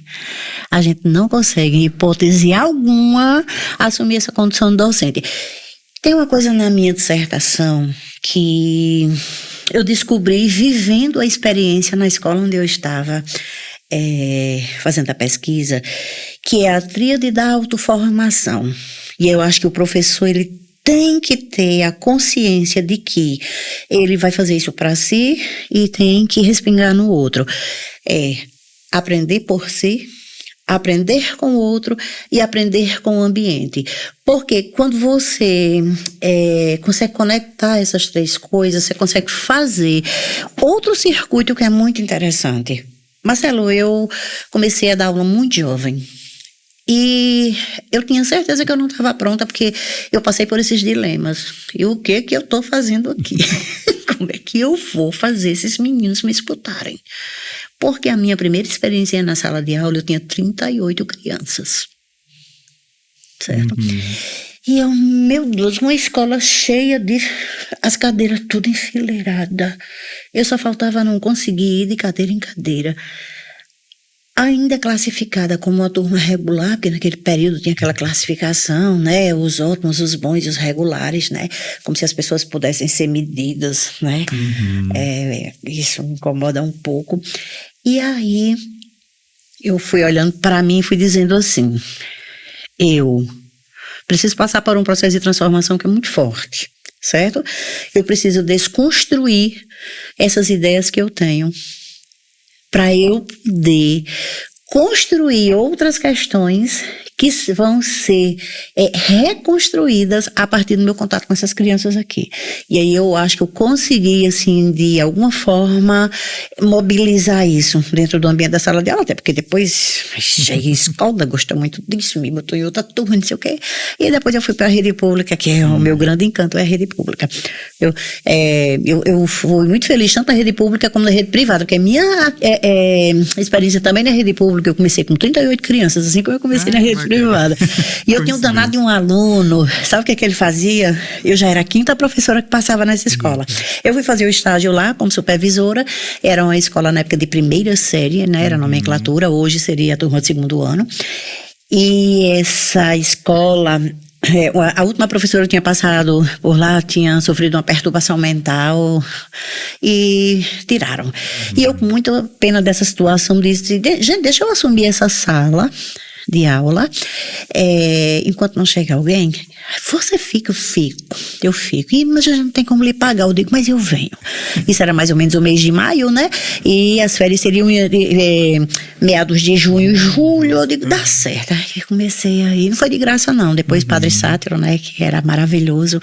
A gente não consegue, em hipótese alguma, assumir essa condição de docente. Tem uma coisa na minha dissertação que eu descobri vivendo a experiência na escola onde eu estava fazendo a pesquisa, que é a tríade da autoformação. E eu acho que o professor, ele tem que ter a consciência de que ele vai fazer isso para si e tem que respingar no outro. Aprender por si, aprender com o outro e aprender com o ambiente. Porque quando você consegue conectar essas três coisas, você consegue fazer outro circuito que é muito interessante. Marcelo, eu comecei a dar aula muito jovem. E eu tinha certeza que eu não estava pronta, porque eu passei por esses dilemas. E o que eu estou fazendo aqui? Como é que eu vou fazer esses meninos me escutarem? Porque a minha primeira experiência na sala de aula, eu tinha 38 crianças. Certo? E eu, meu Deus, uma escola cheia de... as cadeiras tudo enfileiradas. Eu só faltava não conseguir ir de cadeira em cadeira. Ainda classificada como uma turma regular, porque naquele período tinha aquela classificação, né? Os ótimos, os bons e os regulares, né? Como se as pessoas pudessem ser medidas, né? Isso me incomoda um pouco. E aí, eu fui olhando para mim e fui dizendo assim, eu preciso passar por um processo de transformação que é muito forte, certo? Eu preciso desconstruir essas ideias que eu tenho, para eu poder construir outras questões que vão ser reconstruídas a partir do meu contato com essas crianças aqui. E aí eu acho que eu consegui, assim, de alguma forma, mobilizar isso dentro do ambiente da sala de aula, até porque depois a escola gostou muito disso, me botou em outra turma, não sei o quê. E depois eu fui para a rede pública, que é o meu grande encanto, é a rede pública. Eu fui muito feliz, tanto na rede pública como na rede privada, porque a minha experiência também na rede pública, eu comecei com 38 crianças, assim como eu comecei na rede privada. E eu tinha um danado de um aluno, sabe o que ele fazia? Eu já era a 5ª professora que passava nessa escola. Eu fui fazer o estágio lá como supervisora, era uma escola na época de primeira série, né? Era nomenclatura, hoje seria a turma de 2º ano. E essa escola... a última professora que tinha passado por lá tinha sofrido uma perturbação mental e tiraram. E eu, com muita pena dessa situação, disse, gente, deixa eu assumir essa sala de aula, enquanto não chega alguém, você fica, eu fico, mas já não tem como lhe pagar, eu digo, mas eu venho. Isso era mais ou menos o mês de maio, né, e as férias seriam meados de junho, julho, eu digo, dá certo. Aí eu comecei aí, não foi de graça não, depois Padre Sátiro, né, que era maravilhoso,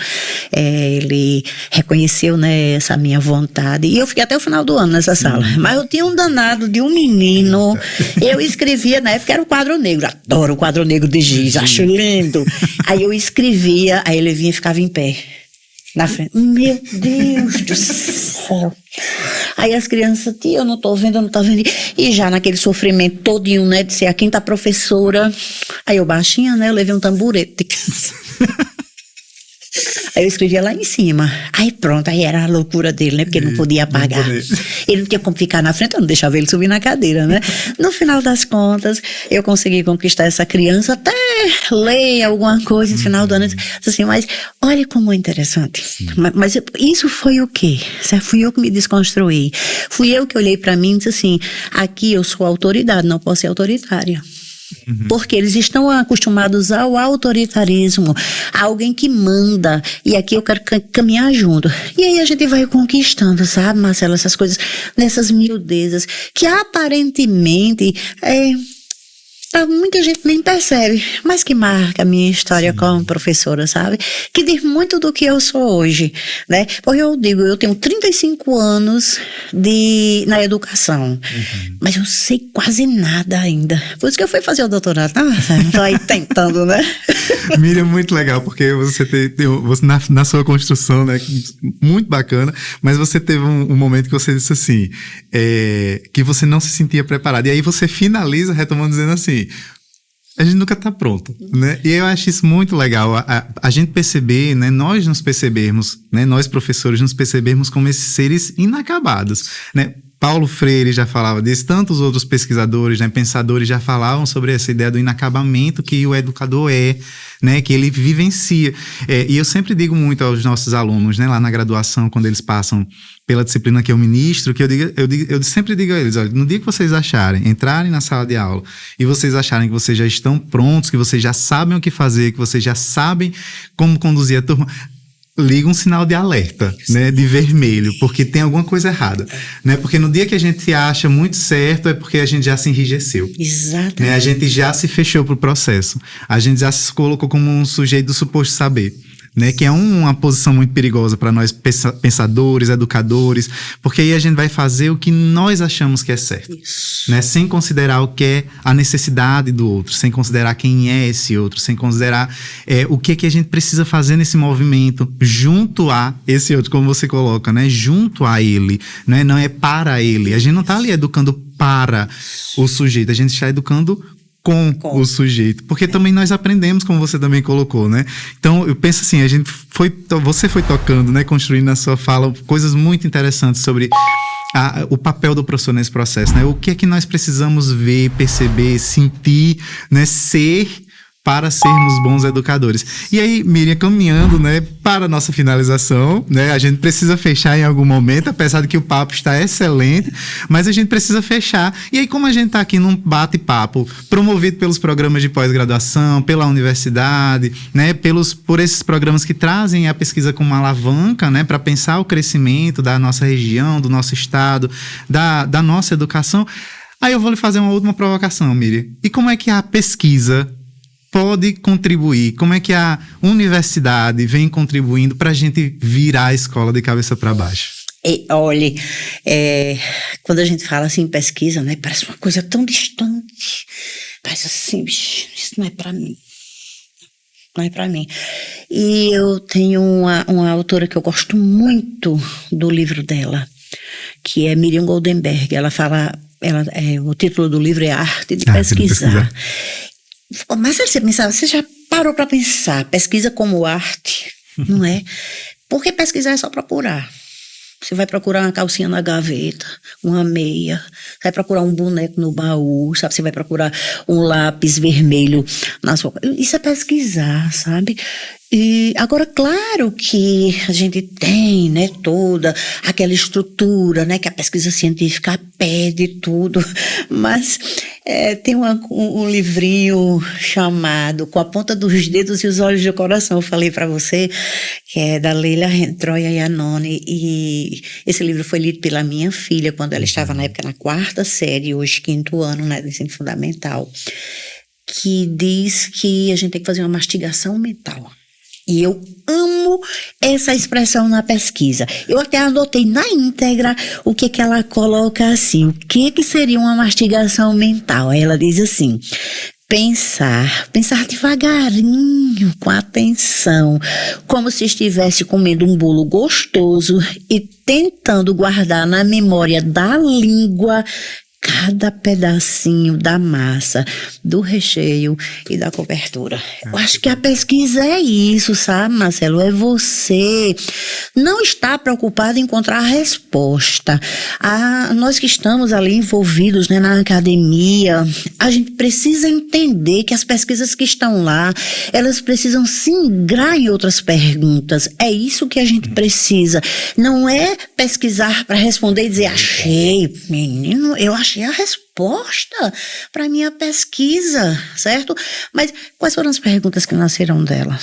ele reconheceu, né, essa minha vontade, e eu fiquei até o final do ano nessa sala, mas eu tinha um danado de um menino, eu escrevia, na época era o quadro negro, adoro o quadro negro de giz, acho lindo, aí eu escrevia, aí ele vinha e ficava em pé na frente, meu Deus do céu. Aí as crianças, tia, eu não tô vendo, e já naquele sofrimento todinho, né, de ser a 5ª professora, aí eu baixinha, né, eu levei um tamborete. Aí eu escrevia lá em cima. Aí pronto, aí era a loucura dele, né? Porque ele não podia apagar. Ele não tinha como ficar na frente, eu não deixava ele subir na cadeira, né? No final das contas, eu consegui conquistar essa criança, até ler alguma coisa no final do ano. Assim, mas olha como é interessante. Mas isso foi o quê? Fui eu que me desconstruí. Fui eu que olhei pra mim e disse assim, aqui eu sou autoridade, não posso ser autoritária. Porque eles estão acostumados ao autoritarismo, a alguém que manda, e aqui eu quero caminhar junto. E aí a gente vai conquistando, sabe, Marcelo, essas coisas, nessas miudezas, que aparentemente muita gente nem percebe, mas que marca a minha história como professora, sabe? Que diz muito do que eu sou hoje, né? Porque eu digo, eu tenho 35 anos na educação, mas eu sei quase nada ainda. Por isso que eu fui fazer o doutorado. Tô aí tentando, né? Miriam, muito legal, porque você você na sua construção, né, muito bacana, mas você teve um momento que você disse assim, que você não se sentia preparado. E aí você finaliza retomando dizendo assim, a gente nunca está pronto, né? E eu acho isso muito legal, a gente perceber, né? Nós nos percebermos, né? Nós professores nos percebermos como esses seres inacabados, né? Paulo Freire já falava disso, tantos outros pesquisadores, né, pensadores já falavam sobre essa ideia do inacabamento que o educador né, que ele vivencia. E eu sempre digo muito aos nossos alunos, né, lá na graduação, quando eles passam pela disciplina que eu ministro, que eu sempre digo a eles, olha, no dia que vocês entrarem na sala de aula e vocês acharem que vocês já estão prontos, que vocês já sabem o que fazer, que vocês já sabem como conduzir a turma, liga um sinal de alerta, né, de vermelho, porque tem alguma coisa errada, né, porque no dia que a gente acha muito certo é porque a gente já se enrijeceu. Exatamente. Né, a gente já se fechou pro processo, a gente já se colocou como um sujeito do suposto saber. Né, que é uma posição muito perigosa para nós pensadores, educadores, porque aí a gente vai fazer o que nós achamos que é certo, né, sem considerar o que é a necessidade do outro, sem considerar quem é esse outro, sem considerar o que a gente precisa fazer nesse movimento junto a esse outro, como você coloca, né, junto a ele, né, não é para ele. A gente não está ali educando para o sujeito, a gente está educando com o sujeito, porque também nós aprendemos, como você também colocou, né? Então, eu penso assim, você foi tocando, né, construindo na sua fala coisas muito interessantes sobre o papel do professor nesse processo, né? O que é que nós precisamos ver, perceber, sentir, né, ser para sermos bons educadores. E aí, Miriam, caminhando, né, para a nossa finalização, né, a gente precisa fechar em algum momento, apesar de que o papo está excelente, mas a gente precisa fechar. E aí, como a gente está aqui num bate-papo promovido pelos programas de pós-graduação, pela universidade, né, por esses programas que trazem a pesquisa como uma alavanca, né, para pensar o crescimento da nossa região, do nosso estado, da nossa educação, aí eu vou lhe fazer uma última provocação, Miriam. E como é que a pesquisa pode contribuir? Como é que a universidade vem contribuindo para a gente virar a escola de cabeça para baixo? Olha, quando a gente fala assim em pesquisa, né, parece uma coisa tão distante. Parece assim, isso não é para mim. Não é para mim. E eu tenho uma autora que eu gosto muito do livro dela, que é Miriam Goldenberg. Ela fala, o título do livro é Arte de Pesquisar. Mas você já parou para pensar, pesquisa como arte, não é? Porque pesquisar é só procurar. Você vai procurar uma calcinha na gaveta, uma meia, você vai procurar um boneco no baú, sabe? Você vai procurar um lápis vermelho na sua... Isso é pesquisar, sabe? E agora, claro que a gente tem, né, toda aquela estrutura, né, que a pesquisa científica pede tudo, mas tem um livrinho chamado Com a Ponta dos Dedos e os Olhos do Coração, eu falei para você, que é da Leila Troia Iannone, e esse livro foi lido pela minha filha quando ela estava na época na 4ª série, hoje 5º ano, né, do ensino fundamental, que diz que a gente tem que fazer uma mastigação mental. E eu amo essa expressão na pesquisa. Eu até anotei na íntegra o que ela coloca assim. O que seria uma mastigação mental? Aí ela diz assim: pensar devagarinho, com atenção, como se estivesse comendo um bolo gostoso e tentando guardar na memória da língua cada pedacinho da massa, do recheio e da cobertura. Eu acho que a pesquisa é isso, sabe, Marcelo? É você não estar preocupado em encontrar a resposta. Nós que estamos ali envolvidos, né, na academia, a gente precisa entender que as pesquisas que estão lá, elas precisam se ingrar em outras perguntas. É isso que a gente precisa. Não é pesquisar para responder e dizer, achei, menino, eu achei a resposta para minha pesquisa, certo? Mas quais foram as perguntas que nasceram dela,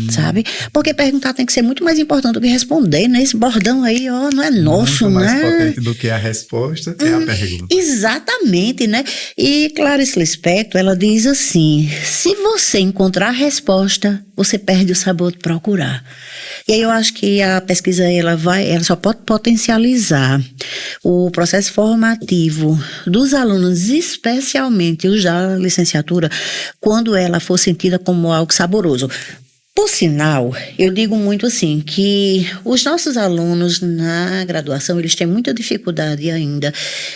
sabe? Porque perguntar tem que ser muito mais importante do que responder, né? Esse bordão aí, ó, não é nosso, muito né? Mais potente do que a resposta é a pergunta. Exatamente, né? E Clarice Lispector, ela diz assim, se você encontrar a resposta, você perde o sabor de procurar. E aí eu acho que a pesquisa, ela só pode potencializar o processo formativo dos alunos, especialmente os da licenciatura, quando ela for sentida como algo saboroso. Por sinal, eu digo muito assim, que os nossos alunos na graduação, eles têm muita dificuldade ainda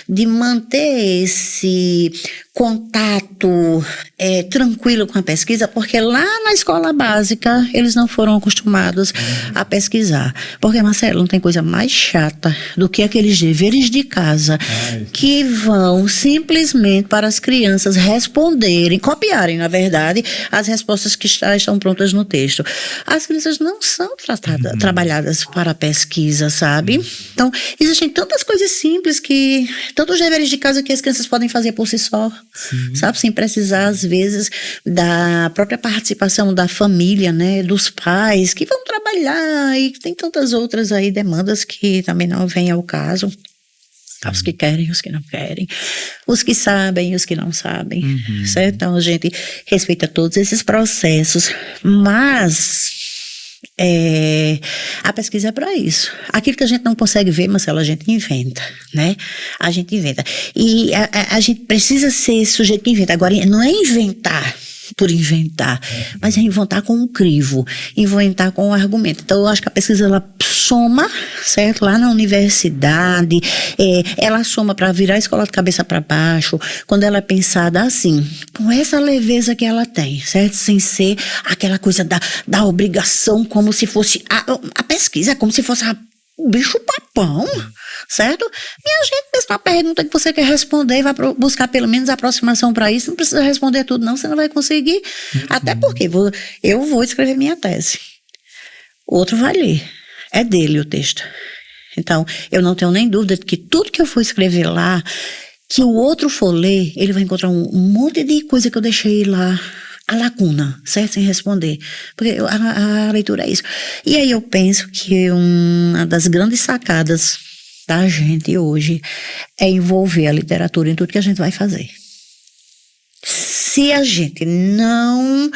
de manter esse contato tranquilo com a pesquisa, porque lá na escola básica eles não foram acostumados a pesquisar. Porque, Marcelo, não tem coisa mais chata do que aqueles deveres de casa que vão simplesmente para as crianças responderem, copiarem, na verdade, as respostas que estão prontas no texto. As crianças não são trabalhadas para a pesquisa, sabe? Então, existem tantas coisas simples tantos deveres de casa que as crianças podem fazer por si só. Sim. Sabe, sem precisar às vezes da própria participação da família, né, dos pais que vão trabalhar, e tem tantas outras aí demandas que também não vêm ao caso. Sim. Os que querem, os que não querem, os que sabem, os que não sabem, certo? Então a gente respeita todos esses processos, mas a pesquisa é para isso. Aquilo que a gente não consegue ver, Marcelo, a gente inventa, né? A gente inventa. E a gente precisa ser esse sujeito que inventa. Agora, não é inventar por inventar, mas é inventar com um crivo, inventar com um argumento. Então, eu acho que a pesquisa, ela soma, certo? Lá na universidade, ela soma para virar a escola de cabeça para baixo, quando ela é pensada assim, com essa leveza que ela tem, certo? Sem ser aquela coisa da obrigação, como se fosse a pesquisa, como se fosse o bicho papão, certo? Minha gente, fez uma pergunta que você quer responder e vai buscar pelo menos aproximação para isso, não precisa responder tudo não, você não vai conseguir, até porque eu vou escrever minha tese, outro vai ler, é dele o texto. Então, eu não tenho nem dúvida de que tudo que eu for escrever lá, que o outro for ler, ele vai encontrar um monte de coisa que eu deixei lá, a lacuna, certo? Sem responder. Porque a leitura é isso. E aí eu penso que uma das grandes sacadas da gente hoje é envolver a literatura em tudo que a gente vai fazer. Se a gente não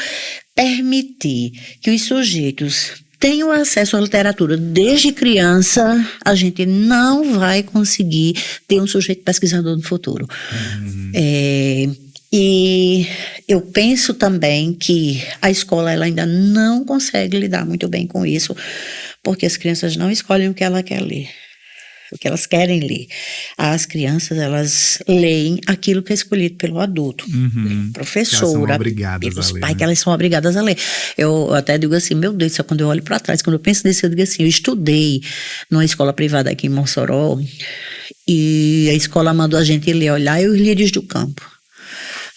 permitir que os sujeitos tenham acesso à literatura desde criança, a gente não vai conseguir ter um sujeito pesquisador no futuro. E eu penso também que a escola ela ainda não consegue lidar muito bem com isso, porque as crianças não escolhem o que ela quer ler, o que elas querem ler. As crianças, elas leem aquilo que é escolhido pelo adulto, pela professora, pelos pais, que elas são obrigadas a ler. Eu até digo assim, meu Deus do céu, quando eu olho para trás, quando eu penso nisso, eu digo assim, eu estudei numa escola privada aqui em Mossoró, e a escola mandou a gente ler, olhar, e os lírios do campo.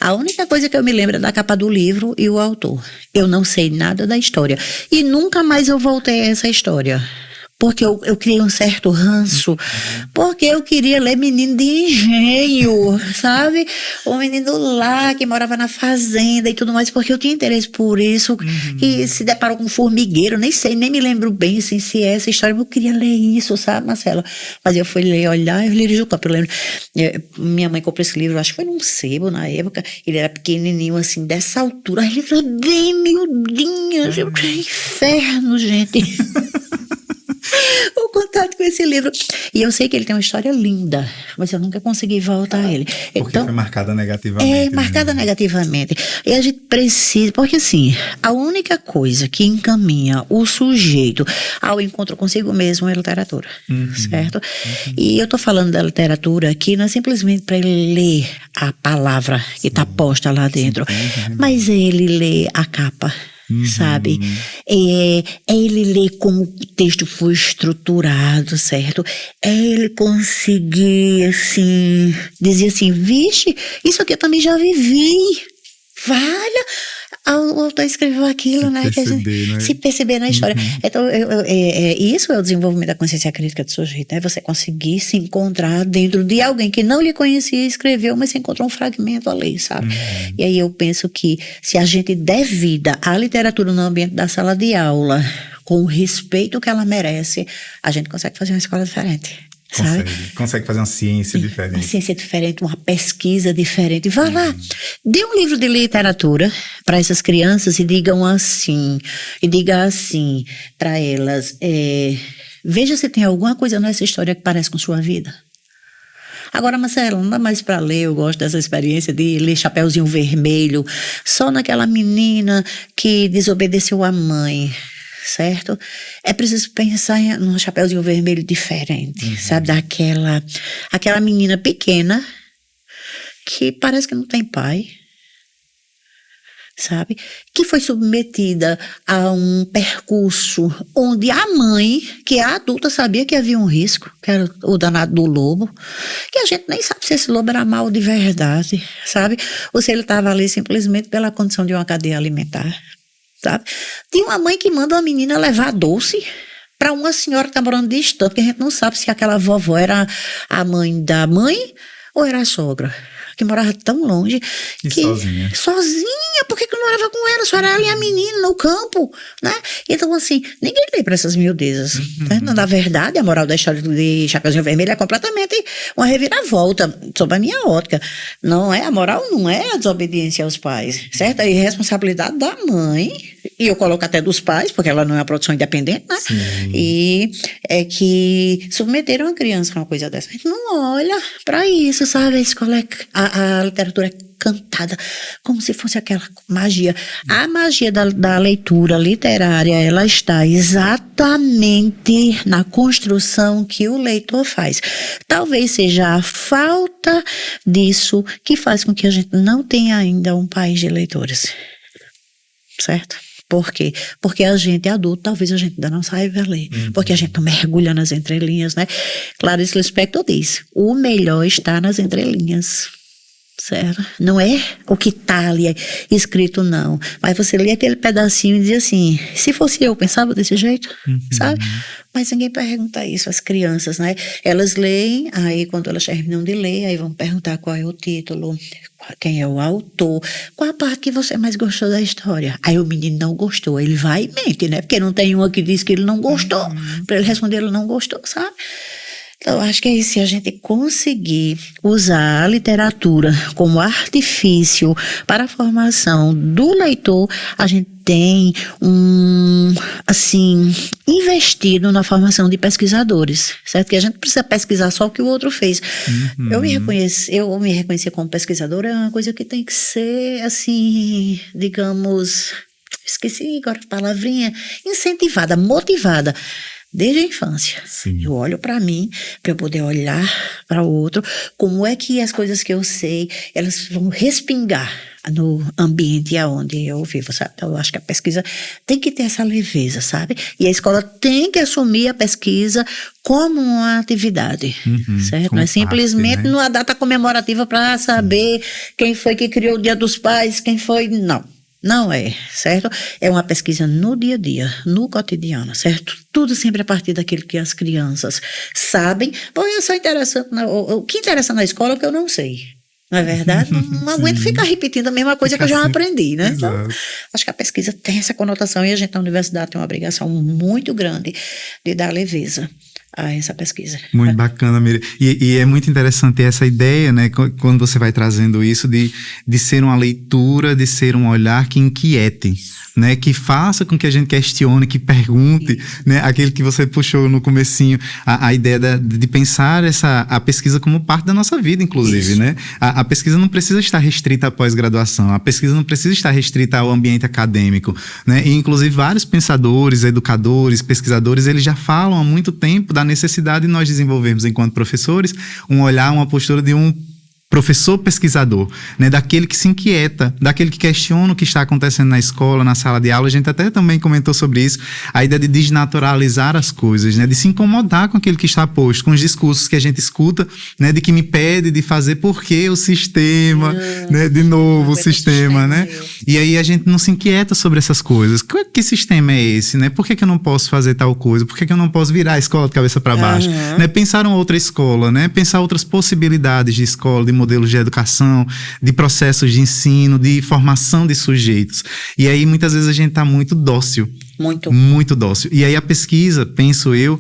A única coisa que eu me lembro é da capa do livro e o autor. Eu não sei nada da história. E nunca mais eu voltei a essa história. Porque eu criei um certo ranço. Porque eu queria ler Menino de Engenho, sabe? O menino lá que morava na fazenda e tudo mais. Porque eu tinha interesse por isso. Que se deparou com um formigueiro. Nem sei, nem me lembro bem assim, se é essa história. Mas eu queria ler isso, sabe, Marcela? Mas eu fui ler, olhar e li o campo. Eu lembro. Minha mãe comprou esse livro, acho que foi num sebo na época. Ele era pequenininho, assim, dessa altura. Ele era bem miudinho. Que inferno, gente. O contato com esse livro. E eu sei que ele tem uma história linda, mas eu nunca consegui voltar a ele. Porque então, foi marcada negativamente. Marcada negativamente. E a gente precisa, porque assim, a única coisa que encaminha o sujeito ao encontro consigo mesmo é a literatura, certo? E eu tô falando da literatura aqui, não é simplesmente para ele ler a palavra que está posta lá dentro, mas ele lê a capa. Sabe? É ele ler como o texto foi estruturado, certo? É ele conseguir, assim, dizer assim, vixe, isso aqui eu também já vivi. Valha, o autor escreveu aquilo, né? Que a gente, se perceber na história. Então, isso é o desenvolvimento da consciência crítica do sujeito, né? Você conseguir se encontrar dentro de alguém que não lhe conhecia e escreveu, mas se encontrou um fragmento ali, sabe? E aí eu penso que se a gente der vida à literatura no ambiente da sala de aula, com o respeito que ela merece, a gente consegue fazer uma escola diferente. Consegue fazer uma ciência diferente. Uma ciência diferente, uma pesquisa diferente. Vá lá, dê um livro de literatura para essas crianças e diga assim para elas, veja se tem alguma coisa nessa história que parece com sua vida. Agora, Marcelo, não dá mais para ler, eu gosto dessa experiência de ler Chapeuzinho Vermelho, só naquela menina que desobedeceu a mãe. Certo? É preciso pensar num Chapeuzinho Vermelho diferente, sabe? Aquela menina pequena que parece que não tem pai, sabe? Que foi submetida a um percurso onde a mãe, que é adulta, sabia que havia um risco, que era o danado do lobo, que a gente nem sabe se esse lobo era mau de verdade, sabe? Ou se ele estava ali simplesmente pela condição de uma cadeia alimentar. Sabe? Tem uma mãe que manda uma menina levar doce para uma senhora que está morando distante, que a gente não sabe se aquela vovó era a mãe da mãe ou era a sogra, que morava tão longe. Sozinha. Sozinha, por que não morava com ela? Só era ela e a menina no campo, né? Então, assim, ninguém lê para essas miudezas. Né? Na verdade, a moral da história de Chapeuzinho Vermelho é completamente uma reviravolta, sob a minha ótica. Não é, a moral não é a desobediência aos pais, certo? É a irresponsabilidade da mãe, e eu coloco até dos pais, porque ela não é uma produção independente, né? Sim. E é que submeteram a criança a uma coisa dessa. A gente não olha para isso, sabe? A escola a literatura é encantada, como se fosse aquela magia. A magia da leitura literária, ela está exatamente na construção que o leitor faz. Talvez seja a falta disso que faz com que a gente não tenha ainda um país de leitores. Certo? Por quê? Porque a gente é adulto, talvez a gente ainda não saiba ler, porque a gente não mergulha nas entrelinhas, né? Clarice Lispector diz, o melhor está nas entrelinhas, certo? Não é o que está ali escrito, não. Mas você lê aquele pedacinho e diz assim, se fosse eu pensava desse jeito, sabe? Mas ninguém pergunta isso às crianças, né? Elas leem, aí quando elas terminam de ler, aí vão perguntar qual é o título, quem é o autor, qual a parte que você mais gostou da história. Aí o menino não gostou, ele vai e mente, né? Porque não tem uma que diz que ele não gostou, para ele responder ele não gostou, sabe? Então, acho que se a gente conseguir usar a literatura como artifício para a formação do leitor, a gente tem investido na formação de pesquisadores, certo? Que a gente precisa pesquisar só o que o outro fez. Eu me reconhecer como pesquisadora é uma coisa que tem que ser, assim, digamos, esqueci agora a palavrinha, incentivada, motivada. Desde a infância. Sim. Eu olho para mim, para eu poder olhar para o outro, como é que as coisas que eu sei, elas vão respingar no ambiente aonde eu vivo, sabe? Então, eu acho que a pesquisa tem que ter essa leveza, sabe? E a escola tem que assumir a pesquisa como uma atividade, certo? Não é simplesmente parte, né? numa data comemorativa para saber quem foi que criou o Dia dos Pais, quem foi... Não. Não é, certo? É uma pesquisa no dia a dia, no cotidiano, certo? Tudo sempre a partir daquilo que as crianças sabem. Bom, eu sou interessante, o que interessa na escola é o que eu não sei. Não é verdade? Não aguento ficar repetindo a mesma coisa que eu já aprendi, né? Então, acho que a pesquisa tem essa conotação e a gente na universidade tem uma obrigação muito grande de dar leveza a essa pesquisa. Muito bacana, Miriam. E é muito interessante essa ideia, né, quando você vai trazendo isso, de ser uma leitura, de ser um olhar que inquiete, né, que faça com que a gente questione, que pergunte, né, aquele que você puxou no comecinho, a ideia de pensar a pesquisa como parte da nossa vida, inclusive, né? A pesquisa não precisa estar restrita à pós-graduação, a pesquisa não precisa estar restrita ao ambiente acadêmico, né? E, inclusive, vários pensadores, educadores, pesquisadores, eles já falam há muito tempo da necessidade de nós desenvolvermos, enquanto professores, um olhar, uma postura de um professor pesquisador, né, daquele que se inquieta, daquele que questiona o que está acontecendo na escola, na sala de aula. A gente até também comentou sobre isso, a ideia de desnaturalizar as coisas, né, de se incomodar com aquilo que está posto, com os discursos que a gente escuta, né, de que me pede de fazer porque o sistema, né, de novo o sistema, né, e aí a gente não se inquieta sobre essas coisas. Que sistema é esse, né, por que eu não posso fazer tal coisa, por que eu não posso virar a escola de cabeça para baixo, né, pensar uma outra escola, né, pensar outras possibilidades de escola, de modelos de educação, de processos de ensino, de formação de sujeitos. E aí, muitas vezes, a gente está muito dócil. Muito dócil. E aí, a pesquisa, penso eu,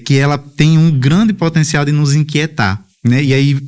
que ela tem um grande potencial de nos inquietar, né? E aí,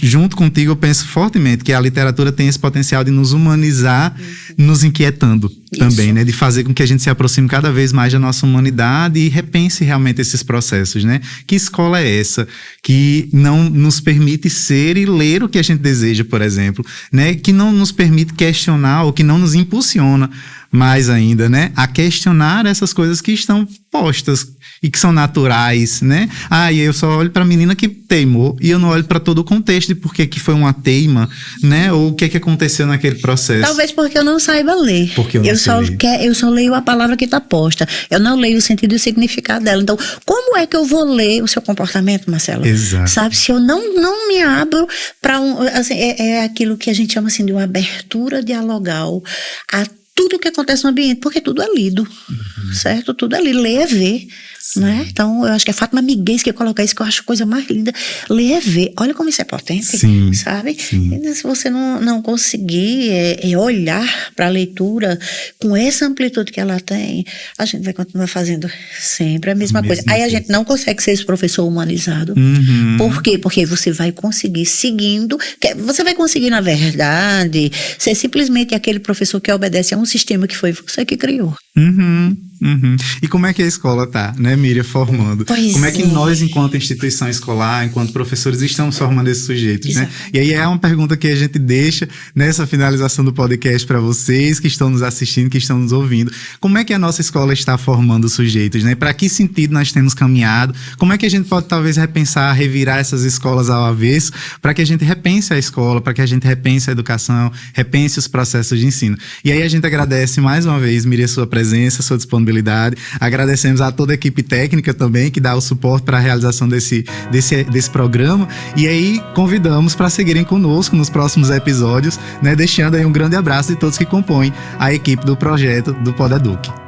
junto contigo, eu penso fortemente que a literatura tem esse potencial de nos humanizar, nos inquietando também, né? De fazer com que a gente se aproxime cada vez mais da nossa humanidade e repense realmente esses processos, né? Que escola é essa que não nos permite ser e ler o que a gente deseja, por exemplo, né? Que não nos permite questionar ou que não nos impulsiona mais ainda, né? A questionar essas coisas que estão postas e que são naturais, né? E eu só olho para a menina que teimou e eu não olho para todo o contexto de por que foi uma teima, né? Ou o que aconteceu naquele processo. Talvez porque eu não saiba ler. Porque eu só leio a palavra que está posta. Eu não leio o sentido e o significado dela. Então, como é que eu vou ler o seu comportamento, Marcelo? Exato. Sabe? Se eu não me abro para assim, é aquilo que a gente chama assim de uma abertura dialogal a tudo que acontece no ambiente, porque tudo é lido, certo? Tudo é lido. Ler é ver, né? Então, eu acho que é Fátima Miguez que coloca isso, que eu acho a coisa mais linda. Ler é ver. Olha como isso é potente, sabe? E se você não conseguir olhar para a leitura com essa amplitude que ela tem, a gente vai continuar fazendo sempre a mesma coisa. Aí a gente não consegue ser esse professor humanizado. Por quê? Porque você vai conseguir seguindo, você vai conseguir, na verdade, ser simplesmente aquele professor que obedece a um sistema que foi você que criou. Uhum. E como é que a escola tá, né, Miriam, formando? Pois como é que nós, enquanto instituição escolar, enquanto professores, estamos formando esses sujeitos, né? E aí é uma pergunta que a gente deixa nessa finalização do podcast para vocês que estão nos assistindo, que estão nos ouvindo. Como é que a nossa escola está formando sujeitos, né? Para que sentido nós temos caminhado? Como é que a gente pode talvez repensar, revirar essas escolas ao avesso, para que a gente repense a escola, para que a gente repense a educação, repense os processos de ensino? E aí a gente agradece mais uma vez, Miriam, sua presença, sua disponibilidade. Agradecemos a toda a equipe técnica também que dá o suporte para a realização desse programa, e aí convidamos para seguirem conosco nos próximos episódios, né, deixando aí um grande abraço de todos que compõem a equipe do projeto do Podaduc.